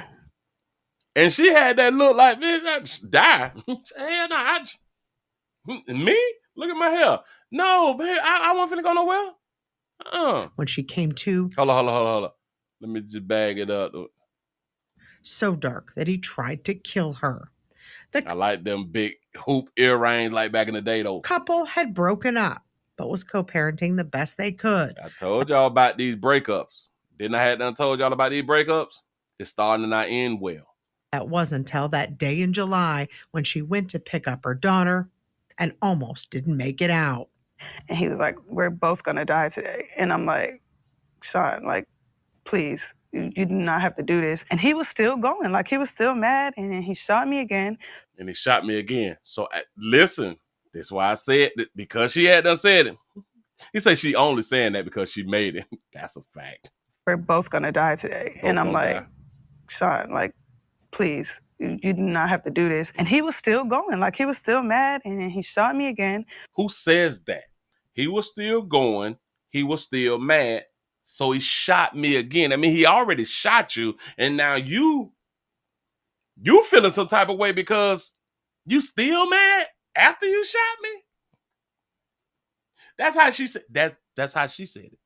And she had that look like, bitch, I just die. Hell no, me? Look at my hair. No, babe, I wasn't finna go nowhere. When she came to, Hold on. Let me just bag it up. so dark that he tried to kill her. I like them big hoop earrings like back in the day, though. Couple had broken up, but was co-parenting the best they could. I told y'all about these breakups. Didn't I have done told y'all about these breakups? It's starting to not end well. That was until that day in July when she went to pick up her daughter and almost didn't make it out. And he was like, we're both gonna die today. And I'm like, Sean, like, please, you do not have to do this. And he was still going, like he was still mad, and then he shot me again. So listen, that's why I said that, because she had done said it. He said she only saying that because she made it. That's a fact. We're both gonna die today. And I'm like, Sean, like, please, you do not have to do this. And he was still going, like he was still mad, and then he shot me again. Who says that? He was still going, he was still mad, so he shot me again. I mean, he already shot you, and now you feeling some type of way because you still mad after you shot me? That's how she said that's how she said it.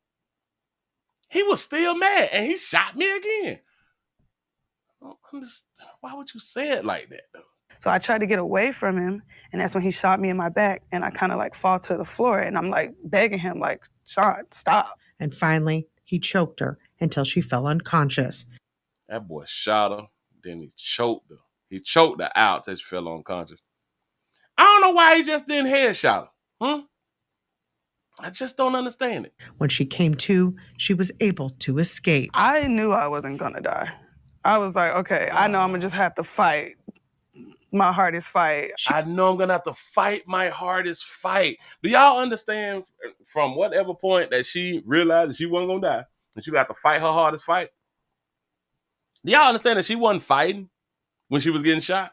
He was still mad and he shot me again. I don't understand. Why would you say it like that, though? So I tried to get away from him, and that's when he shot me in my back, and I kind of like fall to the floor, and I'm like begging him, like, Sean, stop. And finally, he choked her until she fell unconscious. That boy shot her, then he choked her. He choked her out till she fell unconscious. I don't know why he just didn't headshot her. I just don't understand it. When she came to, she was able to escape. I knew I wasn't gonna die. I was like, okay, I know I'm gonna just have to fight my hardest fight. I know I'm gonna have to fight my hardest fight. Do y'all understand from whatever point that she realized that she wasn't gonna die and she would have to fight her hardest fight? Do y'all understand that she wasn't fighting when she was getting shot?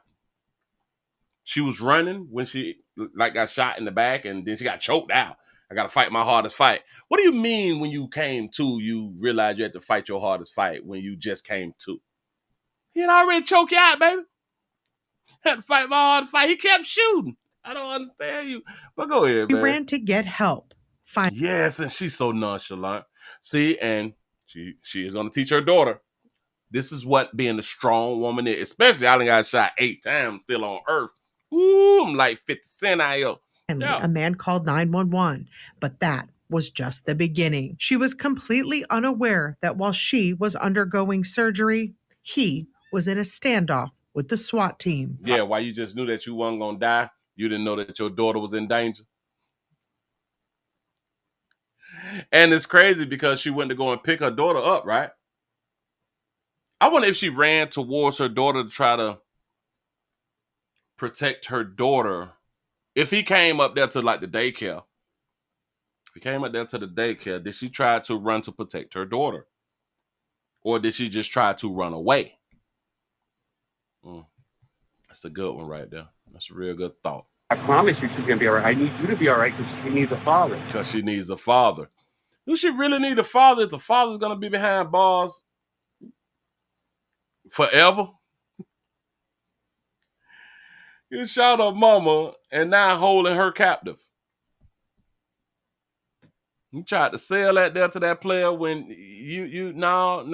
She was running when she got shot in the back and then she got choked out. I gotta fight my hardest fight. What do you mean when you came to, you realized you had to fight your hardest fight when you just came to? He had already choked you out, baby. Had to fight my hardest fight. He kept shooting. I don't understand you. But go ahead, He man. ran to get help. Yes, and she's so nonchalant. See, and she is going to teach her daughter. This is what being a strong woman is. Especially, I done got shot 8 times still on earth. Ooh, I'm like 50 Cent out here. A man called 911, but that was just the beginning. She was completely unaware that while she was undergoing surgery, he was in a standoff with the SWAT team. Yeah, why you just knew that you wasn't going to die? You didn't know that your daughter was in danger? And it's crazy because she went to go and pick her daughter up, right? I wonder if she ran towards her daughter to try to protect her daughter. If he came up there to like the daycare, did she try to run to protect her daughter? Or did she just try to run away? That's a good one right there. That's a real good thought. I promise you she's going to be all right. I need you to be all right because she needs a father. Because she needs a father. Do she really need a father if the father's going to be behind bars forever? You shot her mama and now holding her captive. You tried to sell that there to that player when you're not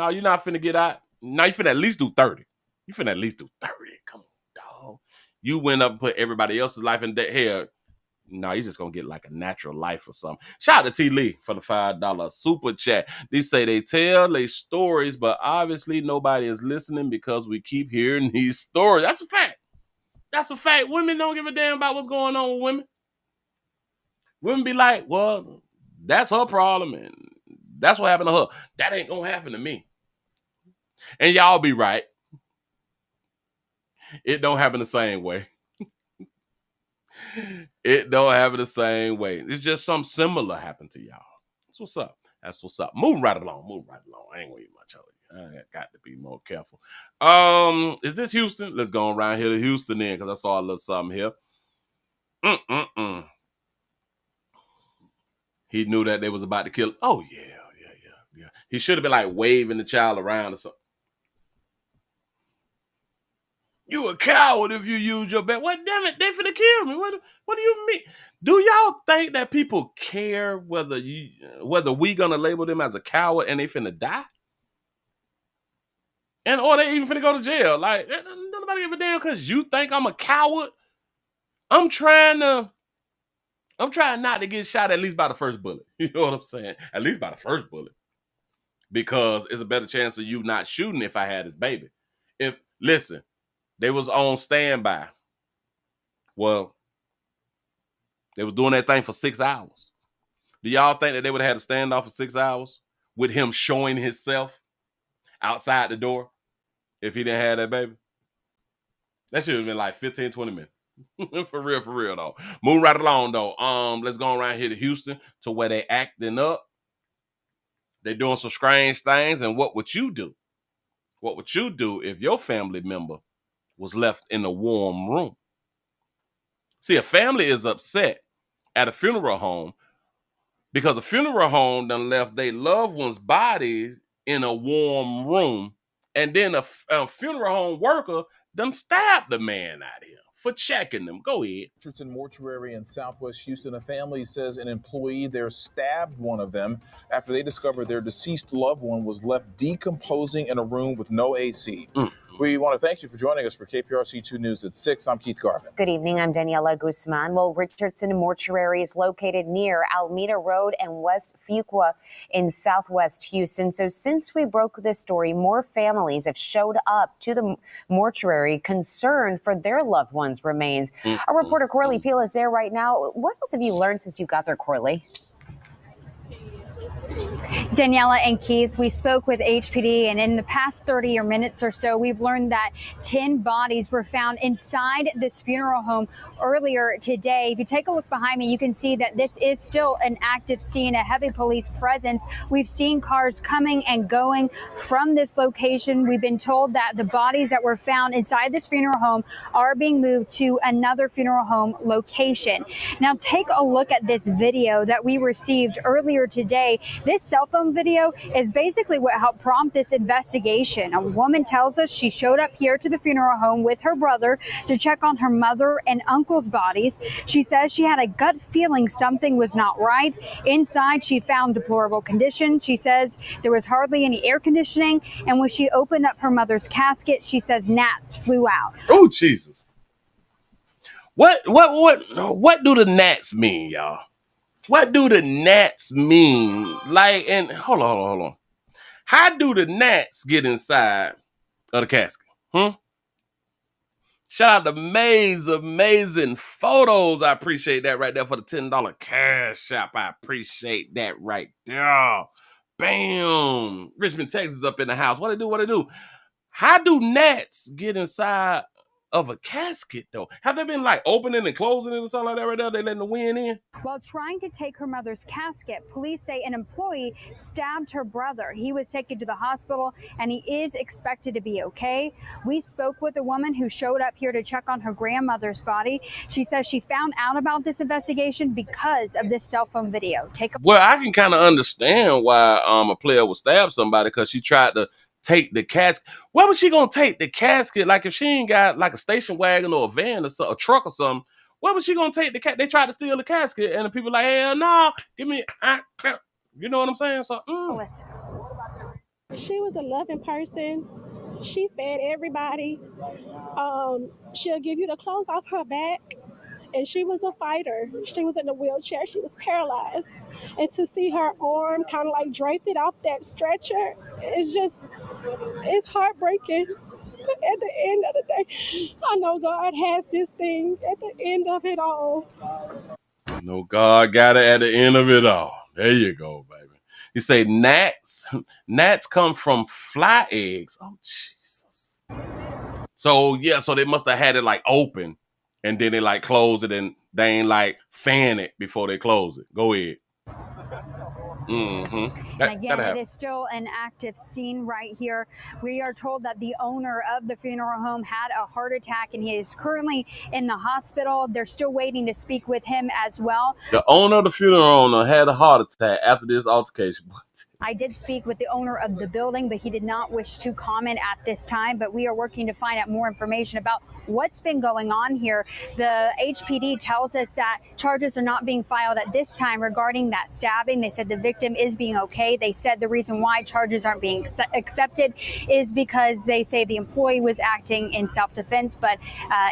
finna get out. Now you finna at least do 30. You finna at least do 30. Come on, dog. You went up and put everybody else's life in that hair. No, you're just gonna get like a natural life or something. Shout out to T. Lee for the $5 super chat. They say they tell their stories, but obviously nobody is listening because we keep hearing these stories. That's a fact. That's a fact. Women don't give a damn about what's going on with women. Women be like, well, that's her problem, and that's what happened to her. That ain't gonna happen to me. And y'all be right. It don't happen the same way. It don't happen the same way. It's just something similar happened to y'all. That's what's up. That's what's up. Moving right along. I ain't gonna eat much of it. I got to be more careful. Is this Houston? Let's go around here to Houston then, because I saw a little something here. He knew that they was about to kill him. Oh, yeah. He should have been like waving the child around or something. You a coward if you use your bed. What, damn it, they finna kill me. What do you mean? Do y'all think that people care whether we gonna label them as a coward and they finna die? And or they even finna go to jail? Like, nobody give a damn because you think I'm a coward. I'm trying not to get shot at least by the first bullet. You know what I'm saying? At least by the first bullet. Because it's a better chance of you not shooting if I had his baby. Listen, they was on standby. Well, they was doing that thing for 6 hours. Do y'all think that they would have had a standoff for 6 hours with him showing himself outside the door if he didn't have that baby? That should have been like 15, 20 minutes. For real though. Moving right along though. Let's go around here to Houston to where they acting up. They doing some strange things. And what would you do? What would you do if your family member was left in a warm room? See, a family is upset at a funeral home because the funeral home done left their loved one's body in a warm room, and then a funeral home worker done stabbed the man out here for checking them. Go ahead. Richardson Mortuary in Southwest Houston. A family says an employee there stabbed one of them after they discovered their deceased loved one was left decomposing in a room with no AC. We want to thank you for joining us for KPRC 2 News at 6. I'm Keith Garvin. Good evening. I'm Daniela Guzman. Well, Richardson Mortuary is located near Alameda Road and West Fuqua in Southwest Houston. So since we broke this story, more families have showed up to the mortuary concerned for their loved ones' remains. Our reporter Corley Peel is there right now. What else have you learned since you got there, Corley? Daniela and Keith, we spoke with HPD, and in the past 30 minutes or so, we've learned that 10 bodies were found inside this funeral home earlier today. If you take a look behind me, you can see that this is still an active scene, a heavy police presence. We've seen cars coming and going from this location. We've been told that the bodies that were found inside this funeral home are being moved to another funeral home location. Now, take a look at this video that we received earlier today. This cell phone video is basically what helped prompt this investigation. A woman tells us she showed up here to the funeral home with her brother to check on her mother and uncle's bodies. She says she had a gut feeling something was not right. Inside, she found deplorable condition. She says there was hardly any air conditioning, and when she opened up her mother's casket, she says gnats flew out. Oh, Jesus. What do the gnats mean, y'all? What do the gnats mean? Like, and hold on. How do the gnats get inside of the casket? Shout out to Maze, amazing photos. I appreciate that right there for the $10 cash app. I appreciate that right there. Bam. Richmond, Texas up in the house. What they do? How do gnats get inside of a casket, though? Have they been like opening and closing it or something like that right there? They letting the wind in? While trying to take her mother's casket, police say an employee stabbed her brother. He was taken to the hospital, and he is expected to be okay. We spoke with a woman who showed up here to check on her grandmother's body. She says she found out about this investigation because of this cell phone video. Well, I can kind of understand why a player would stab somebody, because she tried to take the casket. Where was she gonna take the casket? Like, if she ain't got like a station wagon or a van or a truck or something, where was she gonna take the casket? They tried to steal the casket, and the people like, hell no, give me. You know what I'm saying? So, She was a loving person. She fed everybody. She'll give you the clothes off her back. And she was a fighter. She was in a wheelchair. She was paralyzed. And to see her arm kind of like draped it off that stretcher, it's heartbreaking. At the end of the day, I know God has this thing at the end of it all. No, God got it at the end of it all. There you go, baby. You say gnats come from fly eggs. Oh, Jesus. So, yeah, so they must have had it like open, and then they like close it, and they ain't like fan it before they close it. Go ahead. And again, it is still an active scene right here. We are told that the owner of the funeral home had a heart attack, and he is currently in the hospital. They're still waiting to speak with him as well. The owner of the funeral owner had a heart attack after this altercation. I did speak with the owner of the building, but he did not wish to comment at this time. But we are working to find out more information about what's been going on here. The HPD tells us that charges are not being filed at this time regarding that stabbing. They said the victim is being okay. They said the reason why charges aren't being accepted is because they say the employee was acting in self-defense, but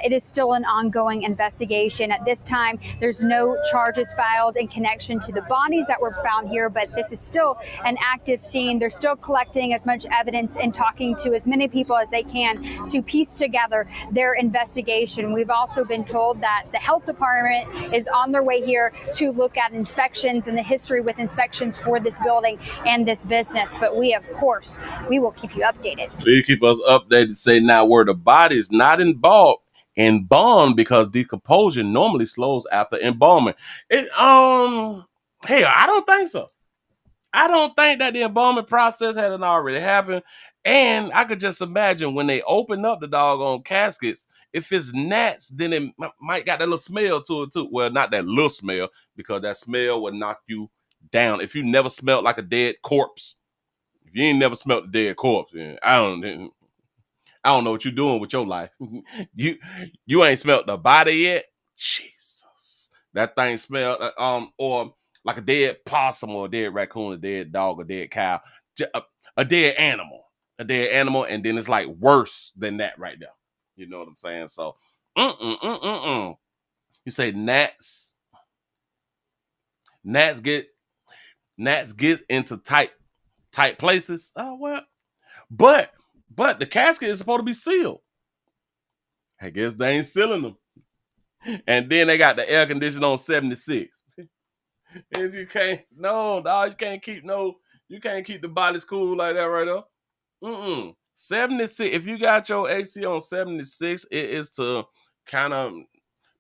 it is still an ongoing investigation. At this time, there's no charges filed in connection to the bodies that were found here, but this is still an active scene. They're still collecting as much evidence and talking to as many people as they can to piece together their investigation. We've also been told that the health department is on their way here to look at inspections and the history with inspections for this building and this business. But we, of course, we will keep you updated. You keep us updated. Say now where the body is not embalmed because decomposition normally slows after embalming. Hell, I don't think so. I don't think that the embalming process hadn't already happened. And I could just imagine when they open up the doggone caskets, if it's gnats, then it might got that little smell to it too. Well, not that little smell, because that smell would knock you down. If you never smelled like a dead corpse, if you ain't never smelled a dead corpse, I don't know what you're doing with your life. You ain't smelled the body yet. Jesus, that thing smelled or like a dead possum or a dead raccoon, a dead dog, a dead cow, a dead animal, and then it's like worse than that right there. You know what I'm saying? So, you say gnats get into tight places. Oh well, but the casket is supposed to be sealed. I guess they ain't sealing them, and then they got the air conditioner on 76. And you can't keep no You can't keep the bodies cool like that right there. 76. If you got your AC on 76, it is to kind of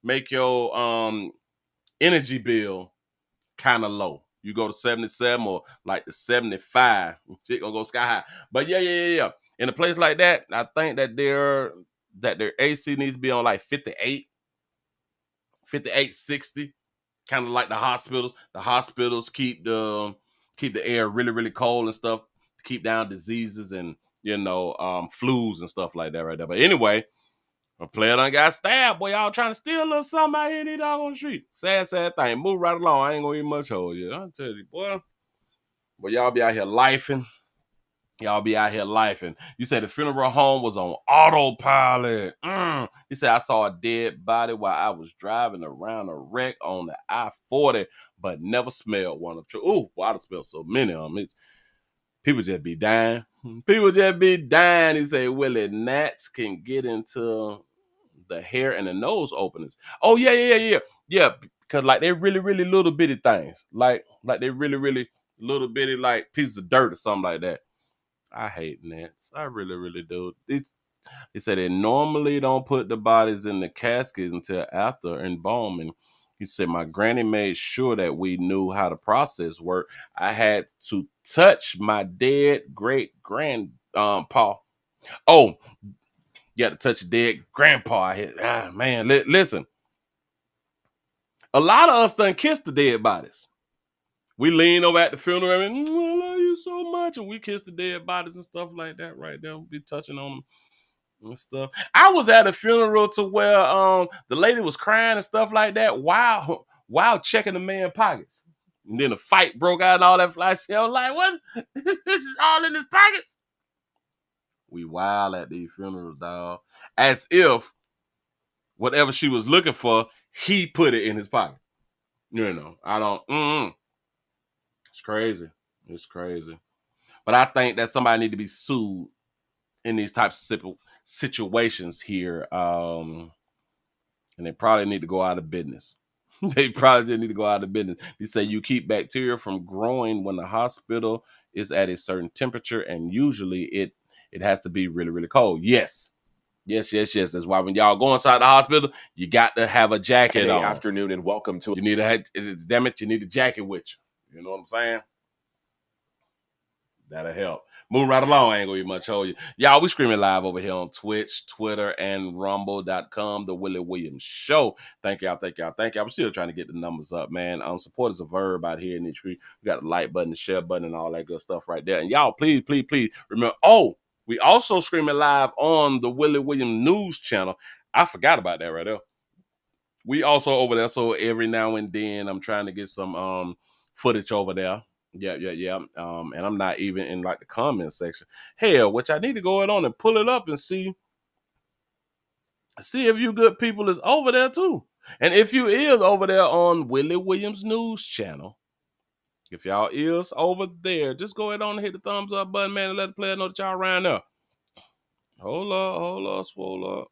make your energy bill kind of low. You go to 77 or like the 75, shit gonna go sky high. But yeah. In a place like that, I think that their AC needs to be on like 58, 60, kind of like the hospitals. The hospitals keep the air really, really cold and stuff to keep down diseases and flus and stuff like that right there. But anyway, a player done got stabbed. Boy, y'all trying to steal a little something out here in these doggone street. Sad thing. Move right along. I ain't gonna eat much hold you. I'll tell you, boy. But y'all be out here lifing. You said the funeral home was on autopilot. He said, I saw a dead body while I was driving around a wreck on the I-40, but never smelled one of them. Ooh, well, I done smelled so many of them. People just be dying. He said, Willie, gnats can get into the hair and the nose openings. Oh, yeah. Yeah, because like they're really, really little bitty things. Like they really, really little bitty like pieces of dirt or something like that. I hate gnats. I really, really do. They said they normally don't put the bodies in the caskets until after embalming. He said, my granny made sure that we knew how the process worked. I had to touch my dead great-grandpa. Oh, you got to touch a dead grandpa. Man, listen. A lot of us done kissed the dead bodies. We lean over at the funeral and I love you so much. And we kiss the dead bodies and stuff like that right there. We'll be touching on them and stuff. I was at a funeral to where the lady was crying and stuff like that while checking the man's pockets. And then a fight broke out and all that fly shit. I was like, what? This is all in his pockets? We wild at these funerals, dog. As if whatever she was looking for, he put it in his pocket. I don't. It's crazy. But I think that somebody need to be sued in these types of situations here. And they probably need to go out of business. They probably just need to go out of business. They say you keep bacteria from growing when the hospital is at a certain temperature, and usually it has to be really, really cold. Yes. That's why when y'all go inside the hospital, you got to have a jacket on. Afternoon and welcome to. You need you need a jacket with you. You know what I'm saying? That'll help. Moving right along, I ain't gonna be much hold you. Y'all, we screaming live over here on Twitch, Twitter, and Rumble.com, The Willie Williams Show. Thank y'all. I'm still trying to get the numbers up, man. Support is a verb out here in the tree. We got the like button, the share button, and all that good stuff right there. And y'all, please remember, we also streaming live on the Willie Williams News channel. I forgot about that right there. We also over there, so every now and then I'm trying to get some footage over there. Yeah. And I'm not even in like the comment section. Hell, which I need to go on and pull it up and see if you good people is over there too. And if you is over there on Willie Williams News channel, if y'all is over there, just go ahead on and hit the thumbs up button, man, and let the player know that y'all around there. Hold up, swole up.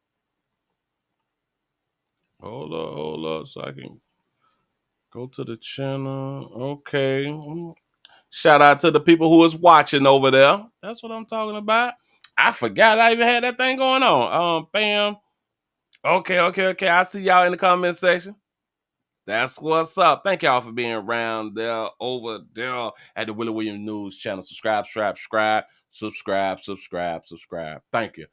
Hold up, so I can go to the channel. Okay. Shout out to the people who is watching over there. That's what I'm talking about. I forgot I even had that thing going on. Bam. Okay. I see y'all in the comment section. That's what's up. Thank y'all for being around there, over there at the Willie Williams News channel. Subscribe. Thank you.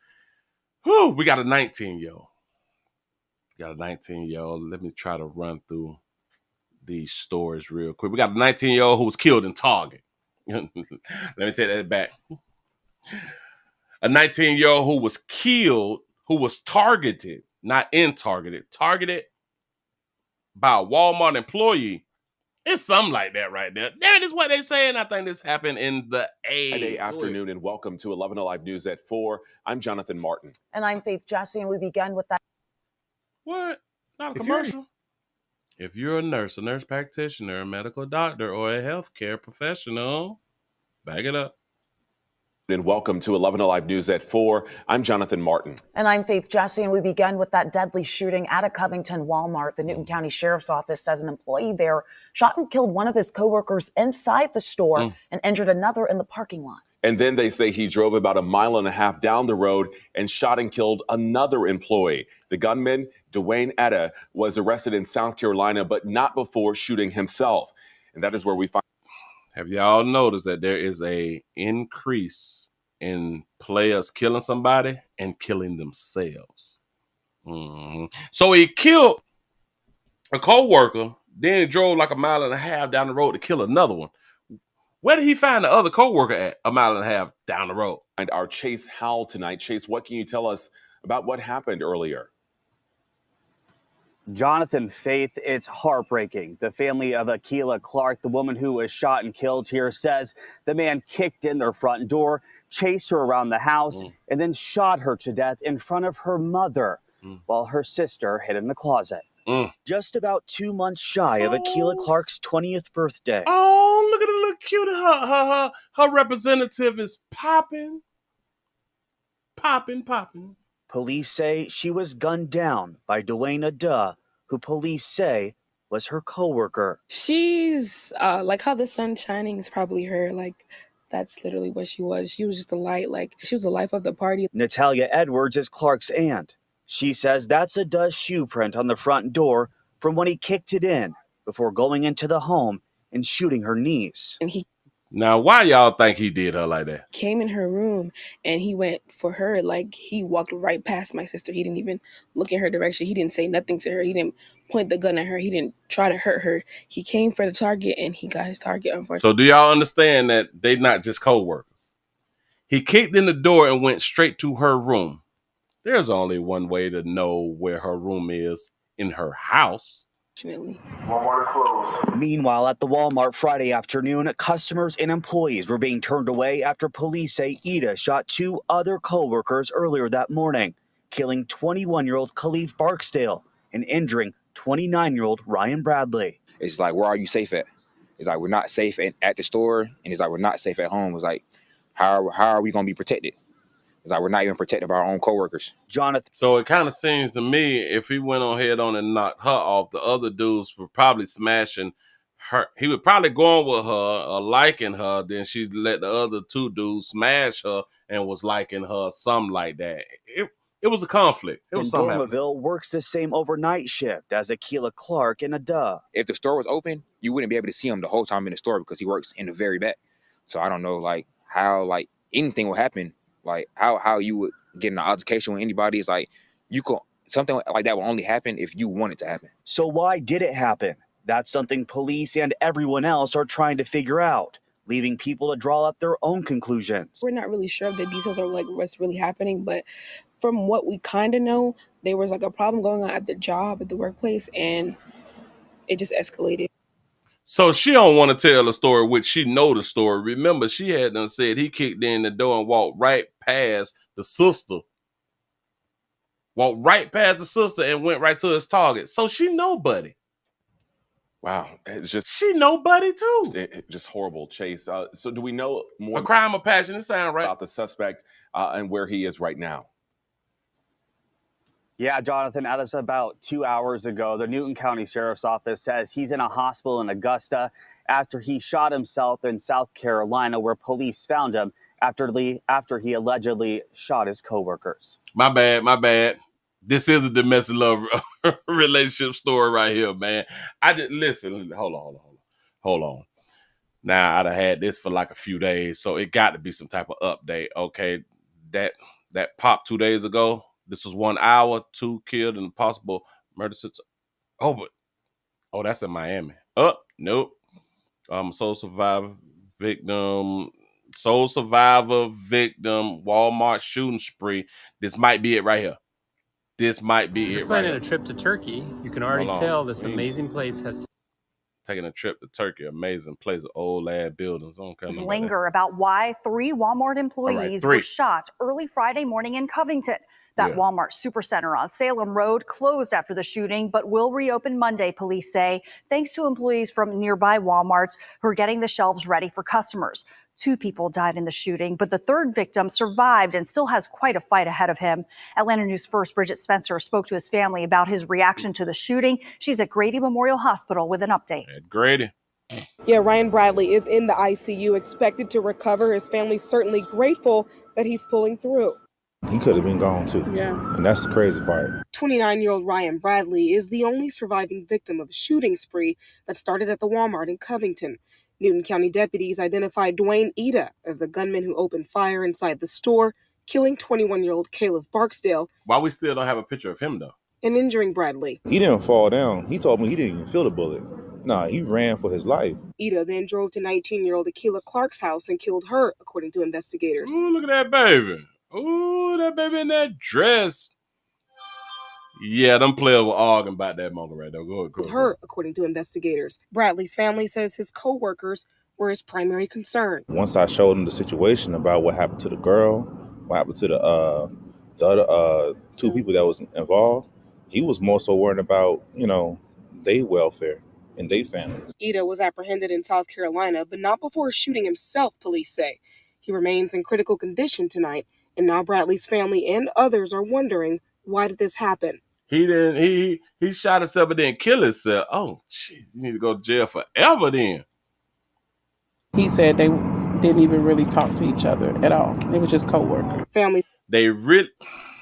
Whew, we got a 19-year-old. Let me try to run through these stories real quick. We got a 19-year-old who was killed in Target. Let me take that back. A 19-year-old who was killed, who was targeted, not in targeted by a Walmart employee. It's something like that right there. That is what they say, and I think this happened in the Friday afternoon, and welcome to 11 Alive News at 4. I'm Jonathan Martin. And I'm Faith Jesse, and we begun with that. What? Not a commercial. If you're a nurse practitioner, a medical doctor, or a healthcare professional, back it up. And welcome to 11 Alive News at 4. I'm Jonathan Martin. And I'm Faith Jesse, and we begin with that deadly shooting at a Covington Walmart. The Newton County Sheriff's Office says an employee there shot and killed one of his coworkers inside the store and injured another in the parking lot. And then they say he drove about a mile and a half down the road and shot and killed another employee. The gunman, Dwayne Etta, was arrested in South Carolina, but not before shooting himself. And that is where we find. Have y'all noticed that there is a increase in players killing somebody and killing themselves? So he killed a co-worker, then he drove like a mile and a half down the road to kill another one. Where did he find the other co-worker at a mile and a half down the road? And our Chase Howell tonight. Chase, what can you tell us about what happened earlier? Jonathan, Faith, it's heartbreaking. The family of Akilah Clark, the woman who was shot and killed here, says the man kicked in their front door, chased her around the house, and then shot her to death in front of her mother while her sister hid in the closet. Just about 2 months shy of Akilah Clark's 20th birthday. Oh, look at her, look cute. Her representative is popping. Police say she was gunned down by Dwayne Etta, who police say was her coworker. She's like how the sun's shining is probably her. Like, that's literally what she was. She was just a light. Like, she was the life of the party. Natalia Edwards is Clark's aunt. She says that's Etta's shoe print on the front door from when he kicked it in before going into the home and shooting her niece. And he Now, why y'all think he did her like that? came in her room and he went for her. Like, he walked right past my sister. He didn't even look in her direction. He didn't say nothing to her. He didn't point the gun at her. He didn't try to hurt her. He came for the target and he got his target, unfortunately. So do y'all understand that they not just co-workers? He kicked in the door and went straight to her room. There's only one way to know where her room is in her house. Meanwhile, at the Walmart Friday afternoon, customers and employees were being turned away after police say Etta shot 2 other co-workers earlier that morning, killing 21-year-old Khalif Barksdale and injuring 29-year-old Ryan Bradley. It's like, where are you safe at? It's like, we're not safe at the store, and it's like, we're not safe at home. It's like, how are we going to be protected? It's like, we're not even protected by our own coworkers. Jonathan. So it kind of seems to me if he went on head on and knocked her off, the other dudes were probably smashing her. He was probably going with her or liking her. Then she let the other 2 dudes smash her and was liking her, something like that. It was a conflict. It was something happening. Dormaville works the same overnight shift as Akilah Clark and Etta. If the store was open, you wouldn't be able to see him the whole time in the store because he works in the very back. So I don't know, like, how, like, anything will happen. Like, how you would get in an altercation with anybody is like, something like that will only happen if you want it to happen. So why did it happen? That's something police and everyone else are trying to figure out, leaving people to draw up their own conclusions. We're not really sure of the details of like what's really happening, but from what we kind of know, there was like a problem going on at the job, at the workplace, and it just escalated. So she don't want to tell the story, which she know the story. Remember, she had done said he kicked in the door and walked right past the sister. Walked right past the sister and went right to his target. So she know Buddy. Wow, it's just she know Buddy too. Just horrible, Chase. So do we know more? A crime of passion. It sound right about the suspect and where he is right now? Yeah, Jonathan, as about 2 hours ago, the Newton County Sheriff's Office says he's in a hospital in Augusta after he shot himself in South Carolina, where police found him after he allegedly shot his coworkers. My bad. This is a domestic love relationship story right here, man. I just listen. Hold on. Now I'd have had this for like a few days, so it got to be some type of update. Okay, that popped 2 days ago. This was 1 hour, 2 killed in a possible murder situation. That's in Miami. Nope. Soul survivor victim, Walmart shooting spree. This might be it right here. This might be You're it right planning here. a trip to Turkey. You can already tell this amazing place has... Taking a trip to Turkey, amazing place, old ass buildings. I don't care about Linger about why 3 Walmart employees were shot early Friday morning in Covington. That Walmart Supercenter on Salem Road closed after the shooting, but will reopen Monday, police say, thanks to employees from nearby Walmarts who are getting the shelves ready for customers. 2 people died in the shooting, but the third victim survived and still has quite a fight ahead of him. Atlanta News First Bridget Spencer spoke to his family about his reaction to the shooting. She's at Grady Memorial Hospital with an update. Grady. Yeah, Ryan Bradley is in the ICU, expected to recover. His family's certainly grateful that he's pulling through. He could have been gone too. Yeah. And that's the crazy part. 29-year-old Ryan Bradley is the only surviving victim of a shooting spree that started at the Walmart in Covington. Newton County deputies identified Dwayne Ida as the gunman who opened fire inside the store, killing 21-year-old Caleb Barksdale. Why we still don't have a picture of him, though? And injuring Bradley. He didn't fall down. He told me he didn't even feel the bullet. Nah, he ran for his life. Ida then drove to 19-year-old Akilah Clark's house and killed her, according to investigators. Ooh, look at that baby. Ooh, that baby in that dress. Yeah, them players were arguing about that moment right there. Go ahead. Her, according to investigators. Bradley's family says his co-workers were his primary concern. Once I showed him the situation about what happened to the girl, what happened to the other 2 people that was involved, he was more so worried about, their welfare and their families. Ida was apprehended in South Carolina, but not before shooting himself, police say. He remains in critical condition tonight, and now Bradley's family and others are wondering, why did this happen? He shot himself but didn't kill himself. Oh, shit, you need to go to jail forever then. He said they didn't even really talk to each other at all. They were just co-workers. Family. They really...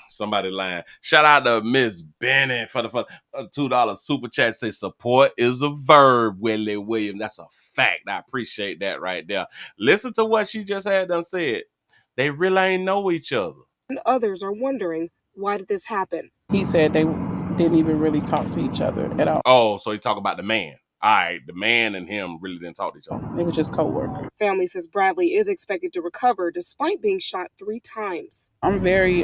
Somebody lying. Shout out to Miss Bennett for the $2 super chat. Say support is a verb, Willie Williams. That's a fact. I appreciate that right there. Listen to what she just had done said. They really ain't know each other. And others are wondering, why did this happen? He said they didn't even really talk to each other at all. Oh, so he talk about the man. All right, the man and him really didn't talk to each other. They were just co-workers. Family says Bradley is expected to recover despite being shot 3 times. I'm very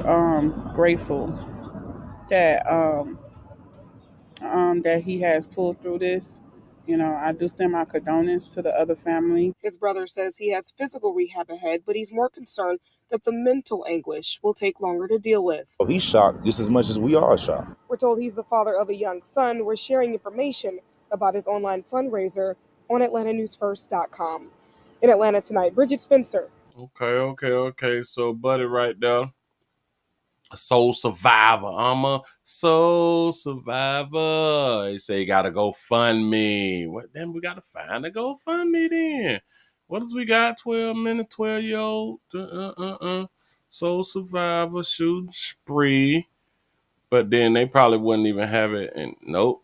grateful that that he has pulled through this. I do send my condolences to the other family. His brother says he has physical rehab ahead, but he's more concerned that the mental anguish will take longer to deal with. Oh, he's shocked just as much as we are shocked. We're told he's the father of a young son. We're sharing information about his online fundraiser on AtlantaNewsFirst.com. In Atlanta tonight, Bridget Spencer. Okay. So, buddy, right there. A soul survivor. I'm a soul survivor. He say you gotta go fund me. What then we gotta find a GoFundMe then? What does we got? 12 minutes, 12-year-old soul survivor shooting spree. But then they probably wouldn't even have it. And nope,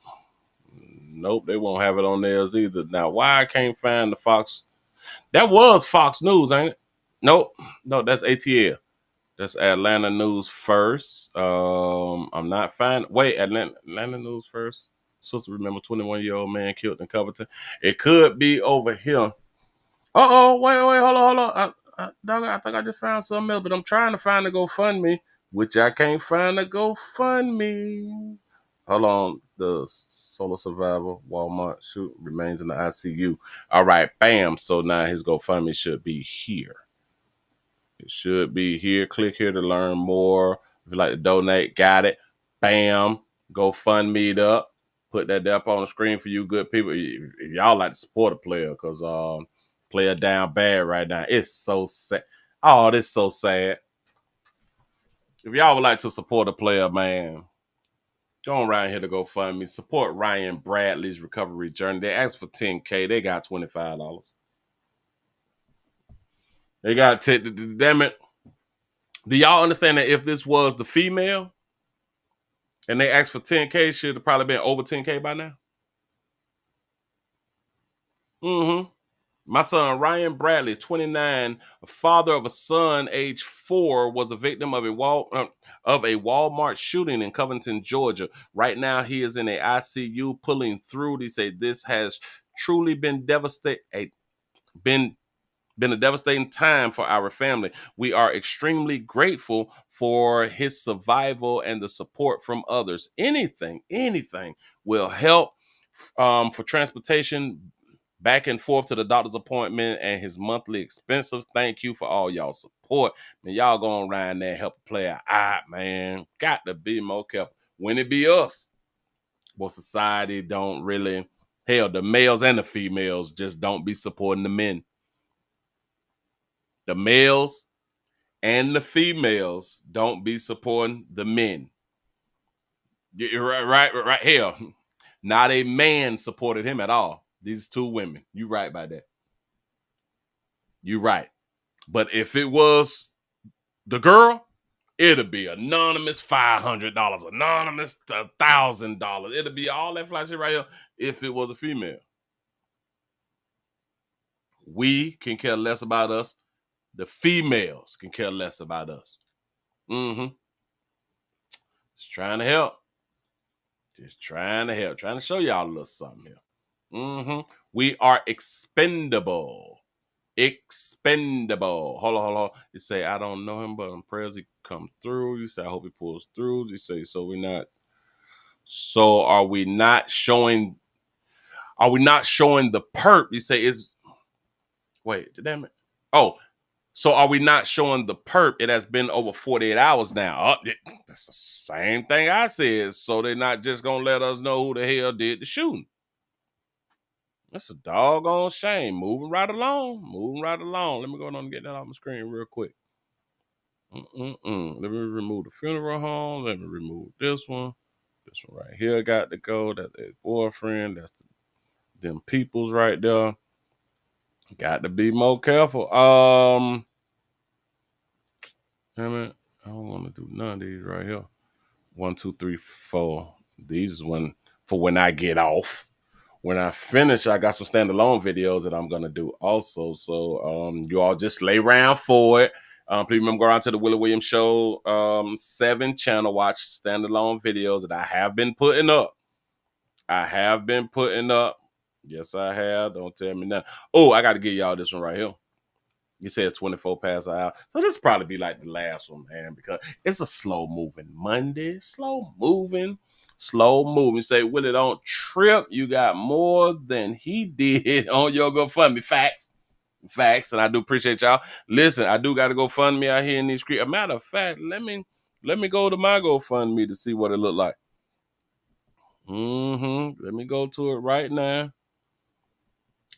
they won't have it on theirs either. Now, why I can't find the Fox? That was Fox News, ain't it? Nope, no, that's ATL. That's Atlanta News First. I'm not finding. Wait, Atlanta News First. Supposed to remember 21-year-old man killed in Covington. It could be over here. Wait, hold on. I think I just found something else, but I'm trying to find the GoFundMe, which I can't find the GoFundMe. Hold on. The solo survivor Walmart shoot remains in the ICU. All right, bam. So now his GoFundMe should be here. It should be here. Click here to learn more. If you'd like to donate, got it. Bam. GoFundMe it up. Put that up on the screen for you good people. If y'all like to support a player, because player down bad right now. It's so sad. Oh, this is so sad. If y'all would like to support a player, man, go on around here to GoFundMe. Support Ryan Bradley's recovery journey. They asked for $10K. They got $25. They got damn it. Do y'all understand that if this was the female and they asked for $10K, should have probably been over $10K by now? My son, Ryan Bradley, 29, a father of a son, age 4, was a victim of a Walmart shooting in Covington, Georgia. Right now, he is in a ICU pulling through. They say this has truly been been a devastating time for our family. We are extremely grateful for his survival and the support from others. Anything will help for transportation back and forth to the doctor's appointment and his monthly expenses. Thank you for all y'all support. Man, y'all go on around there and help a player out, man. Got to be more careful. When it be us, well, society don't really, hell, the males and the females just don't be supporting the men. The males and the females don't be supporting the men. You're right. Hell, not a man supported him at all. These two women. You right about that. You right. But if it was the girl, it'll be anonymous $500, anonymous $1,000. It'll be all that fly shit right here if it was a female. We can care less about us. The females can care less about us. Just trying to help. Just trying to help. Trying to show y'all a little something here. We are expendable. Expendable. Hold on. You say, I don't know him, but I'm prayers he come through. You say, I hope he pulls through. You say, are we not showing the perp? You say, damn it. Oh, so are we not showing the perp? It has been over 48 hours now. That's the same thing I said. So they're not just going to let us know who the hell did the shooting. That's a doggone shame. Moving right along. Let me go on and get that off my screen real quick. Let me remove the funeral home. Let me remove this one. This one right here got to go. That's their boyfriend. That's them peoples right there. Got to be more careful. Damn it. I don't want to do none of these right here. 1, 2, 3, 4. These is for when I get off. When I finish, I got some standalone videos that I'm going to do also. So you all just lay around for it. Please remember, go around to the Willie Williams Show 7 channel. Watch standalone videos that I have been putting up. Yes, I have. Don't tell me nothing. Oh, I got to give y'all this one right here. You said it's 24 past an hour. So this probably be like the last one, man, because it's a slow-moving Monday. Slow-moving. Say, Willie, don't trip. You got more than he did on your GoFundMe. Facts. And I do appreciate y'all. Listen, I do got to GoFundMe out here in these streets. A matter of fact, let me go to my GoFundMe to see what it look like. Let me go to it right now.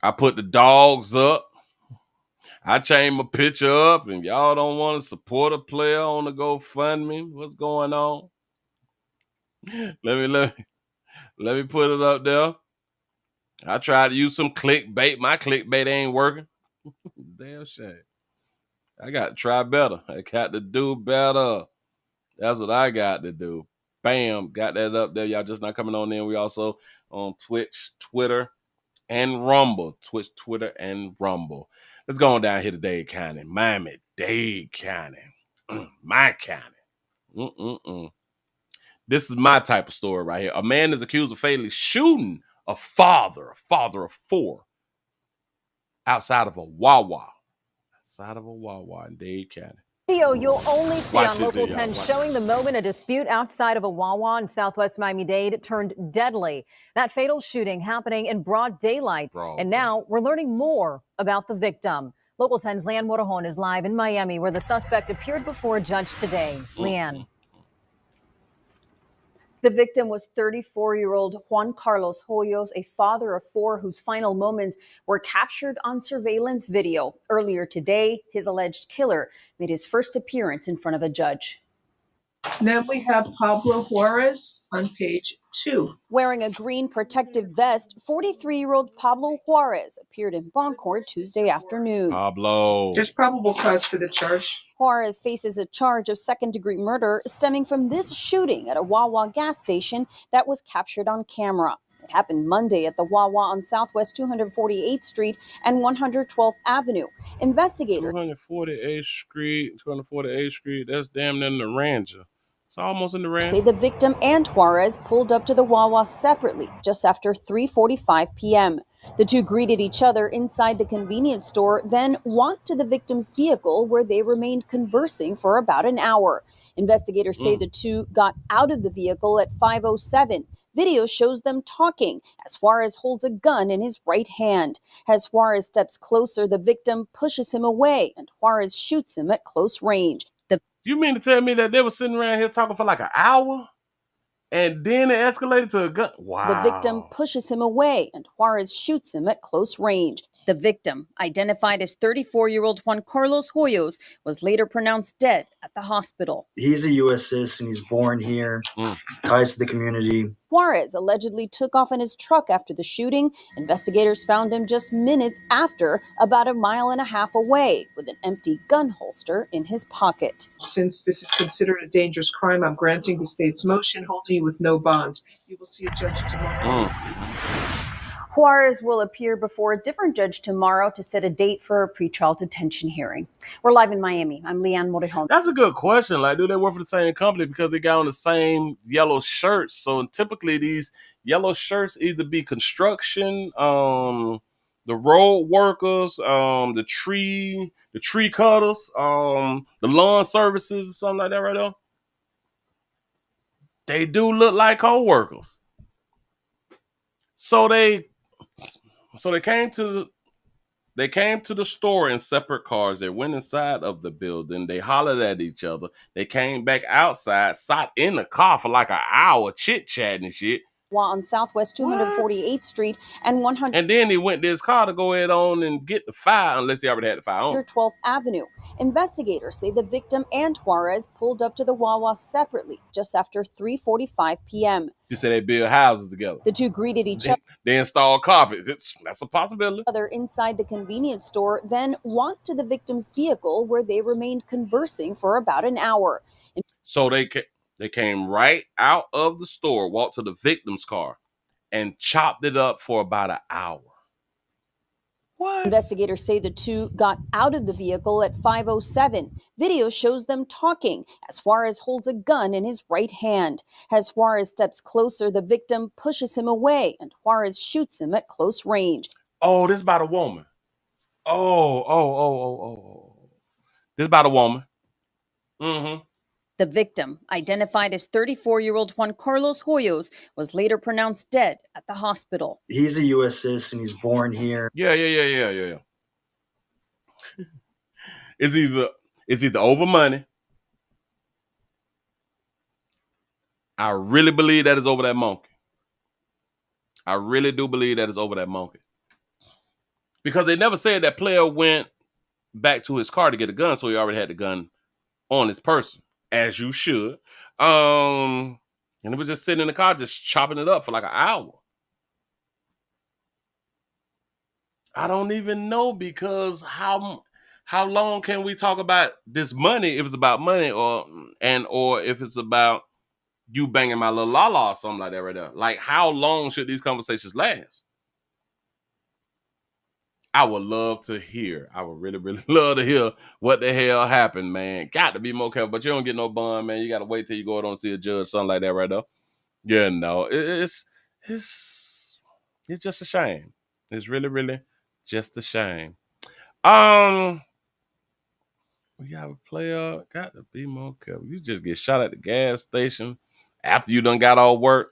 I put the dogs up. I changed my picture up, and y'all don't want to support a player on the GoFundMe. What's going on? Let me put it up there. I tried to use some clickbait. My clickbait ain't working. Damn shame. I got to try better. I got to do better. That's what I got to do. Bam. Got that up there. Y'all just not coming on in. We also on Twitch, Twitter, and Rumble. Twitch, Twitter, and Rumble. Let's go on down here to Dade County. Miami-Dade County. My county. This is my type of story right here. A man is accused of fatally shooting a father of 4, outside of a Wawa. In Dade County. Video you'll only see on Local 10 showing the moment a dispute outside of a Wawa in Southwest Miami-Dade turned deadly. That fatal shooting happening in broad daylight. And now we're learning more about the victim. Local 10's Leanne Motorhone is live in Miami, where the suspect appeared before a judge today. Leanne. The victim was 34-year-old Juan Carlos Hoyos, a father of 4 whose final moments were captured on surveillance video. Earlier today, his alleged killer made his first appearance in front of a judge. Then we have Pablo Juarez on page 2. Wearing a green protective vest, 43-year-old Pablo Juarez appeared in bond court Tuesday afternoon. Pablo. There's probable cause for the charge. Juarez faces a charge of second-degree murder stemming from this shooting at a Wawa gas station that was captured on camera. It happened Monday at the Wawa on Southwest 248th Street and 112th Avenue. Investigators 248th Street, that's damn near the Ranger. It's almost in the Ranger. Say the victim and Juarez pulled up to the Wawa separately just after 3:45 p.m. The two greeted each other inside the convenience store, then walked to the victim's vehicle where they remained conversing for about an hour. Investigators say the two got out of the vehicle at 5:07. Video shows them talking as Juarez holds a gun in his right hand. As Juarez steps closer, the victim pushes him away and Juarez shoots him at close range. You mean to tell me that they were sitting around here talking for like an hour? And then it escalated to a gun? Wow. The victim pushes him away and Juarez shoots him at close range. The victim, identified as 34-year-old Juan Carlos Hoyos, was later pronounced dead at the hospital. He's a U.S. citizen. He's born here, ties to the community. Juarez allegedly took off in his truck after the shooting. Investigators found him just minutes after, about 1.5 miles away, with an empty gun holster in his pocket. Since this is considered a dangerous crime, I'm granting the state's motion, holding you with no bond. You will see a judge tomorrow. Juarez will appear before a different judge tomorrow to set a date for a pretrial detention hearing. We're live in Miami. I'm Leanne Morejon. That's a good question. Like, do they work for the same company because they got on the same yellow shirts? So typically these yellow shirts either be construction, the road workers, the tree cutters, the lawn services or something like that right there. They do look like co-workers. So they came to the store in separate cars. They went inside of the building. They hollered at each other. They came back outside, sat in the car for like an hour, chit-chatting and shit. On Southwest 248th Street and 100. And then he went to his car to go ahead on and get the fire, unless he already had the fire on. 12th Avenue. Investigators say the victim and Juarez pulled up to the Wawa separately just after 3:45 p.m. You say they build houses together. The two greeted each other. They install carpets. That's a possibility. Inside the convenience store, then walked to the victim's vehicle where they remained conversing for about an hour. So they came right out of the store, walked to the victim's car, and chopped it up for about an hour. What? Investigators say the two got out of the vehicle at 5:07. Video shows them talking as Juarez holds a gun in his right hand. As Juarez steps closer, the victim pushes him away, and Juarez shoots him at close range. Oh, this is about a woman. Oh. This is about a woman. Mm-hmm. The victim, identified as 34-year-old Juan Carlos Hoyos, was later pronounced dead at the hospital. He's a U.S. citizen. He's born here. Yeah. It's either over money. I really believe that is over that monkey. I really do believe that is over that monkey. Because they never said that player went back to his car to get a gun, so he already had the gun on his person, as you should. And it was just sitting in the car, just chopping it up for like an hour. I don't even know, because how long can we talk about this money if it's about money, or if it's about you banging my little la-la or something like that right there? Like, how long should these conversations last? I would love to hear. I would really, really love to hear what the hell happened, man. Got to be more careful, but you don't get no bond, man. You got to wait till you go out and see a judge, something like that right there. Yeah, no, it's just a shame. It's really, really just a shame. We got a player. Got to be more careful. You just get shot at the gas station after you done got all work.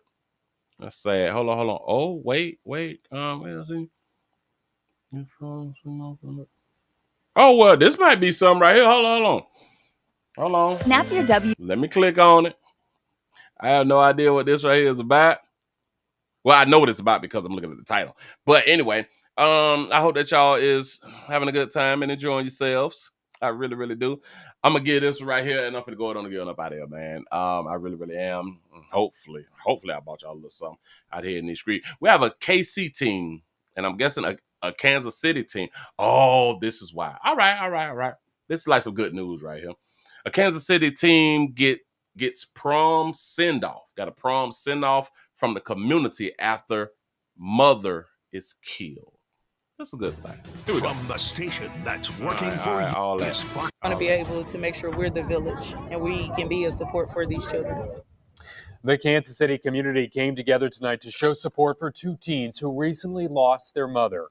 That's sad. Hold on. Oh, wait. Wait, let's see. Oh, well, this might be something right here. Hold on. Snap your W. Let me click on it. I have no idea what this right here is about. Well, I know what it's about because I'm looking at the title. But anyway, I hope that y'all is having a good time and enjoying yourselves. I really, really do. I'm going to give this right here, and I'm going to go ahead and get on up out of here, man. I really, really am. Hopefully I bought y'all a little something out here in these streets. We have a KC team, and I'm guessing a Kansas City team. Oh, this is why. All right. This is like some good news right here. A Kansas City team gets prom send-off. Got a prom send-off from the community after mother is killed. That's a good thing. Here we go. From the station that's working for you. All that. Want to be able to make sure we're the village and we can be a support for these children. The Kansas City community came together tonight to show support for two teens who recently lost their mother.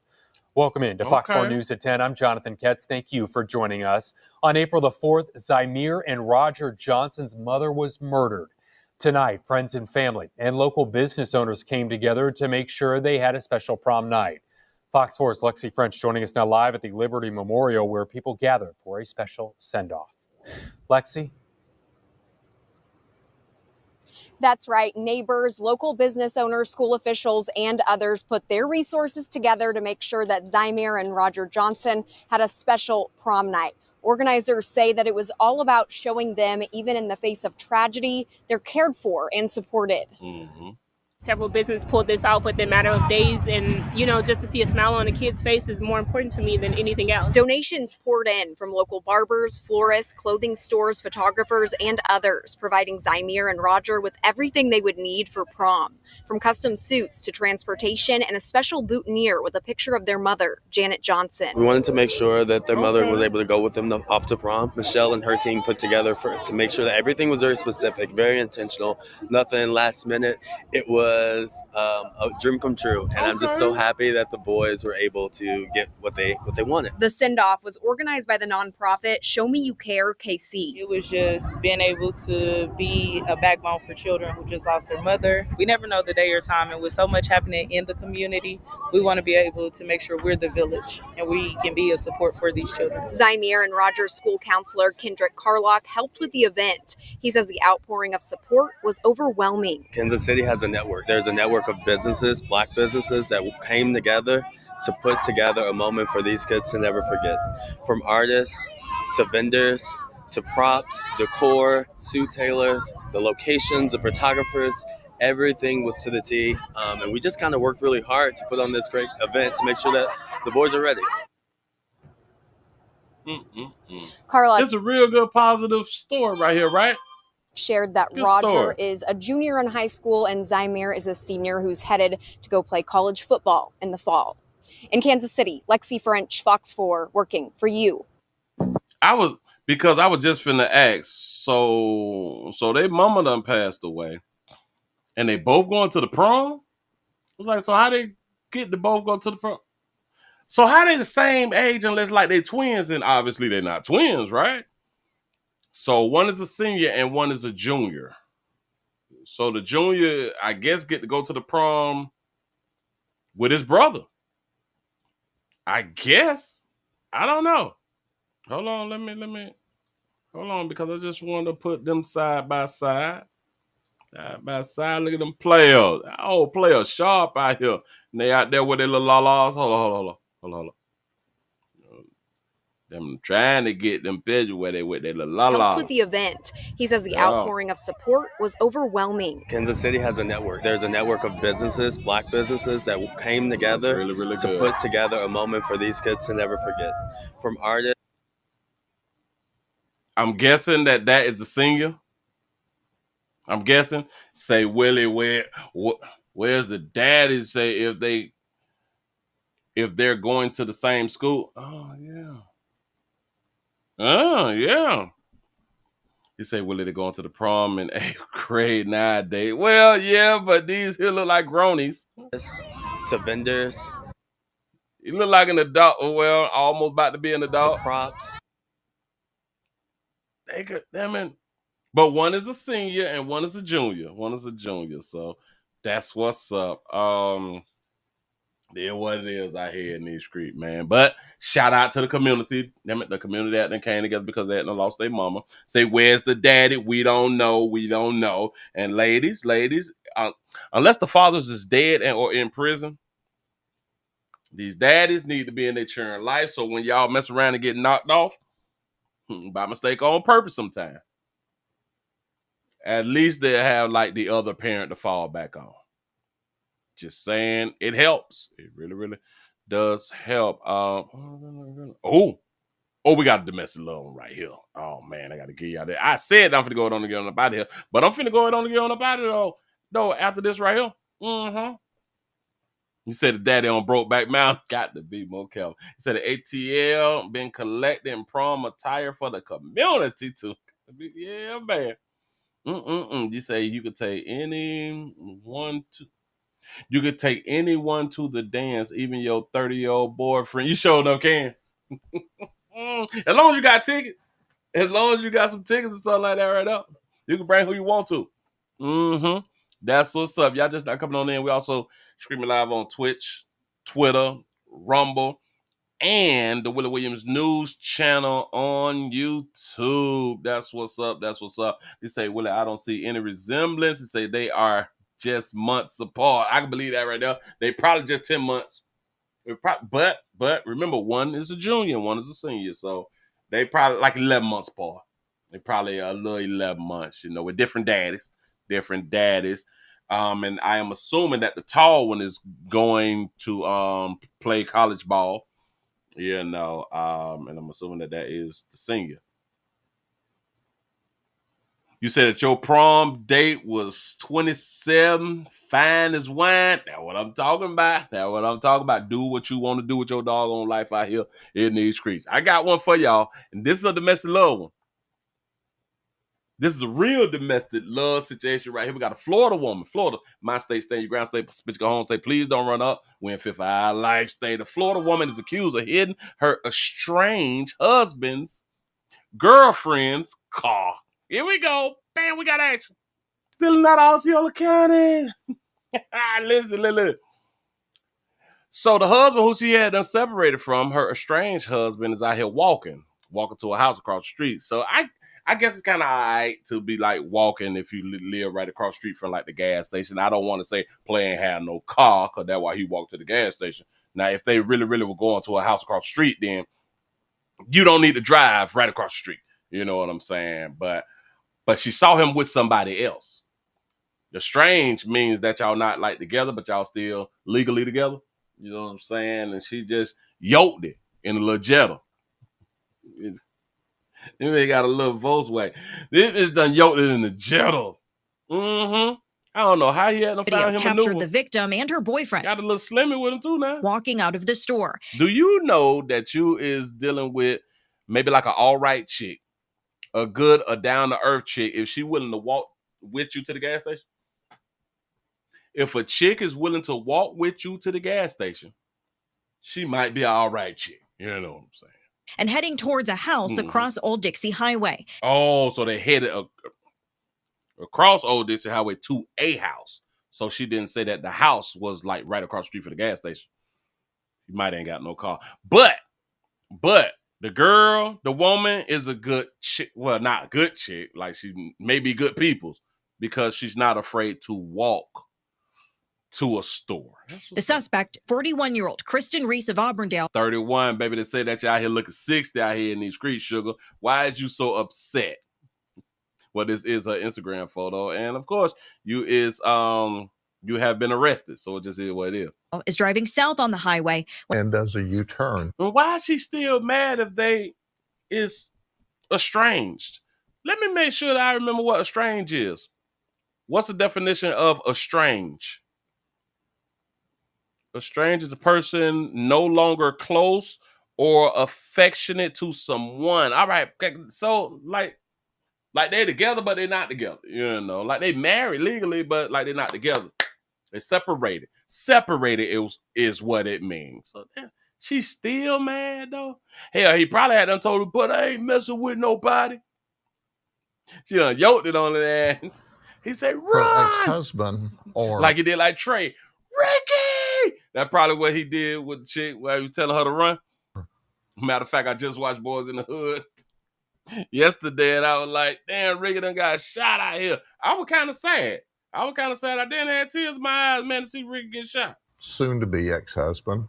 Welcome in to Fox 4 News at 10. I'm Jonathan Ketz. Thank you for joining us. On April the 4th, Zymir and Roger Johnson's mother was murdered. Tonight, friends and family and local business owners came together to make sure they had a special prom night. Fox 4's Lexi French joining us now live at the Liberty Memorial, where people gathered for a special send-off. Lexi? That's right. Neighbors, local business owners, school officials, and others put their resources together to make sure that Zymir and Roger Johnson had a special prom night. Organizers say that it was all about showing them, even in the face of tragedy, they're cared for and supported. Several businesses pulled this off within a matter of days, and just to see a smile on a kid's face is more important to me than anything else. Donations poured in from local barbers, florists, clothing stores, photographers, and others, providing Zymir and Roger with everything they would need for prom, from custom suits to transportation and a special boutonniere with a picture of their mother, Janet Johnson. We wanted to make sure that their mother was able to go with them off to prom. Michelle and her team put together to make sure that everything was very specific, very intentional, nothing last minute. It was a dream come true, and I'm just so happy that the boys were able to get what they wanted. The send-off was organized by the nonprofit Show Me You Care KC. It was just being able to be a backbone for children who just lost their mother. We never know the day or time, and with so much happening in the community, we want to be able to make sure we're the village and we can be a support for these children. Zymir and Roger's school counselor Kendrick Carlock helped with the event. He says the outpouring of support was overwhelming. Kansas City has a network. There's a network of businesses, Black businesses, that came together to put together a moment for these kids to never forget. From artists to vendors to props, decor, suit tailors, the locations, the photographers, everything was to the T. And we just kind of worked really hard to put on this great event to make sure that the boys are ready. Carlock, it's a real good positive story right here, right? Shared that Good Roger story. is a junior in high school and Zymir is a senior who's headed to go play college football in the fall. In Kansas City, Lexi French, Fox 4, working for you. I was just finna ask. So their mama done passed away, and they both going to the prom. I was like, so how they get to both go to the prom? So how they the same age unless like they twins, and obviously they're not twins, right? So one is a senior and one is a junior. So the junior, I guess, get to go to the prom with his brother. I guess. I don't know. Hold on, let me hold on, because I just want to put them side by side. Side by side. Look at them players. Oh, players sharp out here. And they out there with their little la-las. Hold on. Them trying to get them pictures where they with their little la-las. Helped with the event. He says the outpouring of support was overwhelming. Kansas City has a network. There's a network of businesses, Black businesses, that came together to put together a moment for these kids to never forget. From artists. I'm guessing that is the senior. I'm guessing. Say, Willie, where's the daddy? Say if they're going to the same school. Oh yeah. You say, Willie, they're going to the prom in 8th grade nowadays. Well, yeah, but these here look like gronies. To vendors. You look like an adult. Well, almost about to be an adult. To props. They could, but one is a senior and one is a junior. So that's what's up. Then what it is out here in these streets, man. But shout out to the community. The community that then came together because they hadn't lost their mama. Say, where's the daddy? We don't know. And ladies, unless the fathers is dead or in prison, these daddies need to be in their children's life. So when y'all mess around and get knocked off, by mistake or on purpose sometime, at least they'll have like the other parent to fall back on. Just saying, it helps. It really, really does help. We got a domestic love one right here. Oh man, I got to get y'all there. I said I'm finna go on and get on up out of here, but I'm finna go on and get on up out of here though after this right here. You said the daddy on Brokeback Mountain. Got to be more careful. He said the ATL been collecting prom attire for the community too. Yeah, man. You say you could take anyone to the dance, even your 30-year-old boyfriend. You sure enough can. As long as you got tickets. As long as you got some tickets or something like that right up. You can bring who you want to. That's what's up. Y'all just not coming on in. We also streaming live on Twitch, Twitter, Rumble, and the Willie Williams News channel on YouTube. That's what's up. That's what's up. They say, Willie, I don't see any resemblance. They say they are just months apart. I can believe that right there. They probably just 10 months. But remember, one is a junior and one is a senior. So they probably like 11 months apart. They probably a little 11 months, you know, with different daddies. And I am assuming that the tall one is going to play college ball. You know, and I'm assuming that is the senior. You said that your prom date was 27, fine as wine. That's what I'm talking about. Do what you want to do with your doggone life out here in these streets. I got one for y'all, and this is a domestic love one. This is a real domestic love situation right here. We got a Florida woman. Florida, my state, stand your ground state, speak your home state. Please don't run up. We're in 5th Our Life state. The Florida woman is accused of hiding her estranged husband's girlfriend's car. Here we go. Bam, we got action. Still not Osceola County. Listen. So the husband who she had done separated from, her estranged husband, is out here walking to a house across the street. So I guess it's kind of all right to be like walking if you live right across the street from like the gas station. I don't want to say play ain't have no car, because that's why he walked to the gas station. Now, if they really were going to a house across the street, then you don't need to drive right across the street. You know what I'm saying? But she saw him with somebody else. Estranged means that y'all not like together, but y'all still legally together. You know what I'm saying? And she just yoked it in a little Jetta. They got a little Volkswagen. This is done yoked it in the Jetta. I don't know how he had to find him captured a new the victim and her boyfriend. Got a little Slimmy with him too now. Walking out of the store. Do you know that you is dealing with maybe like an all right chick, a good, a down to earth chick, if she willing to walk with you to the gas station? If a chick is willing to walk with you to the gas station, she might be an all right chick. You know what I'm saying? And heading towards a house across Old Dixie Highway. Oh, so they headed across Old Dixie Highway to a house. So she didn't say that the house was like right across the street from the gas station. You might ain't got no car. But the woman is a good chick. Well, not a good chick. Like she may be good people's, because she's not afraid to walk to a store. The suspect, 41-year-old Kristen Reese of Auburndale. 31, baby. They say that you out here looking 60 out here in these streets, sugar. Why is you so upset? Well, this is her Instagram photo. And of course, you have been arrested. So it just is what it is. Is driving south on the highway. And does a U-turn. Well, why is she still mad if they is estranged? Let me make sure that I remember what estranged is. What's the definition of estranged? Estranged is a person no longer close or affectionate to someone. All right. So like they're together, but they're not together. You know, like they married legally, but like they're not together. They separated. Separated is what it means. So she's still mad though. Hell, he probably had done told her, but I ain't messing with nobody. She done yoked it on that. He said, run! Her ex-husband or... Like he did like Trey. Ricky! That's probably what he did with the chick while he was telling her to run. Matter of fact, I just watched Boys in the Hood yesterday, and I was like, damn, Ricky done got shot out here. I was kind of sad. I didn't have tears in my eyes, man, to see Ricky get shot. Soon-to-be ex-husband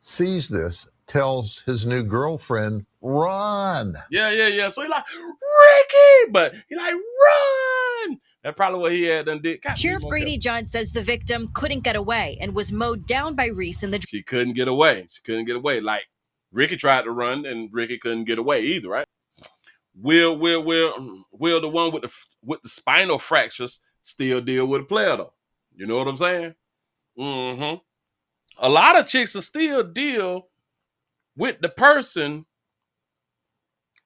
sees this, tells his new girlfriend, run. Yeah. So he like, Ricky! But he like, run! That's probably what he had done did. God, Sheriff Grady Judd says the victim couldn't get away and was mowed down by Reese in the... She couldn't get away. Like, Ricky tried to run, and Ricky couldn't get away either, right? Will the one with the spinal fractures still deal with a player, though? You know what I'm saying? A lot of chicks will still deal with the person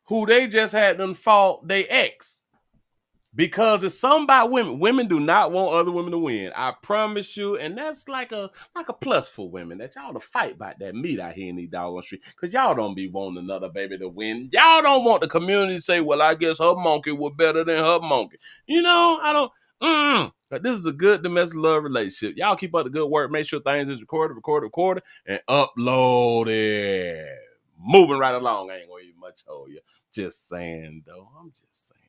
who they just had them fought they ex. Because it's something about women. Women do not want other women to win. I promise you. And that's like a plus for women, that y'all to fight about that meat out here in these doggone streets. Because y'all don't be wanting another baby to win. Y'all don't want the community to say, well, I guess her monkey was better than her monkey. You know, I don't. But this is a good domestic love relationship. Y'all keep up the good work. Make sure things is recorded, and uploaded. Moving right along. I ain't gonna even much hold you. Just saying, though. I'm just saying.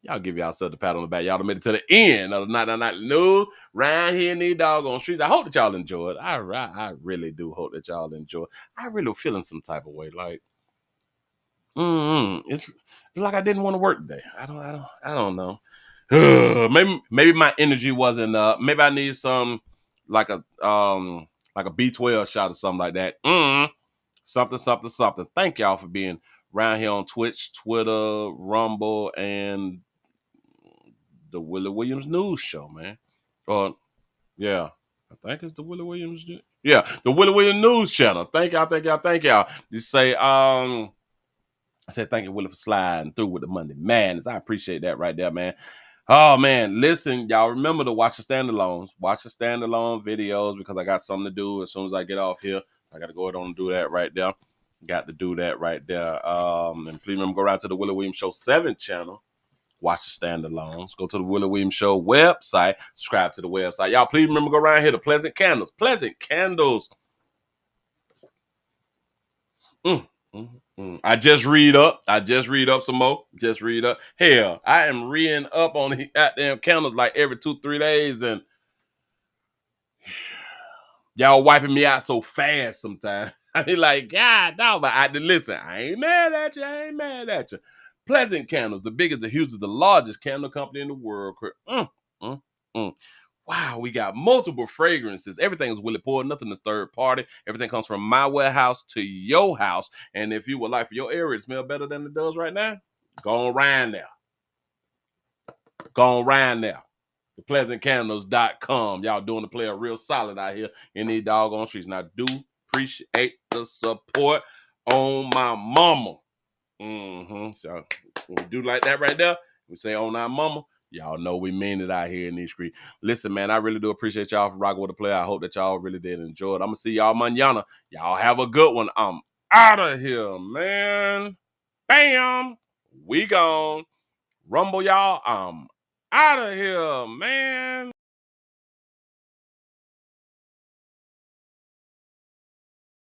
Y'all give yourself the pat on the back. Y'all made it to the end of the night news round here in these doggone streets. I hope that y'all enjoyed. I really do hope that y'all enjoy. I really feeling some type of way. Like, it's like I didn't want to work today. I don't know. maybe my energy wasn't maybe I need some like a B12 shot or something like that. Something. Thank y'all for being around here on Twitch, Twitter, Rumble, and the Willie Williams News Show, man. Yeah, I think it's the Willie Williams. Yeah, the Willie Williams News Channel. Thank y'all. You say, I said thank you, Willie, for sliding through with the Monday Madness. I appreciate that right there, man. Oh, man, listen, y'all remember to watch the standalones. Watch the standalone videos because I got something to do as soon as I get off here. I got to go ahead on and do that right there. Got to do that right there. And please remember, go right to the Willie Williams Show 7 channel. Watch the standalones. Go to the Willie Williams Show website. Subscribe to the website. Y'all, please remember, go around here to Pleasant Candles. Pleasant Candles. I just read up some more. Just read up. Hell, I am reading up on the goddamn candles like every 2-3 days, and y'all wiping me out so fast sometimes. I be like, God, dog, but listen, I ain't mad at you. Pleasant Candles, the biggest, the hugest, the largest candle company in the world. Wow, we got multiple fragrances. Everything is Willie poured. Nothing is third party. Everything comes from my warehouse to your house. And if you would like for your area to smell better than it does right now, go around there. ThePleasantCandles.com. Y'all doing the player real solid out here in these doggone streets. Now, do appreciate the support on my mama. So when we do like that right there, we say on our mama. Y'all know we mean it out here in these streets. Listen, man, I really do appreciate y'all for rocking with the player. I hope that y'all really did enjoy it. I'm going to see y'all mañana. Y'all have a good one. I'm out of here, man. Bam. We gone. Rumble, y'all. I'm out of here, man.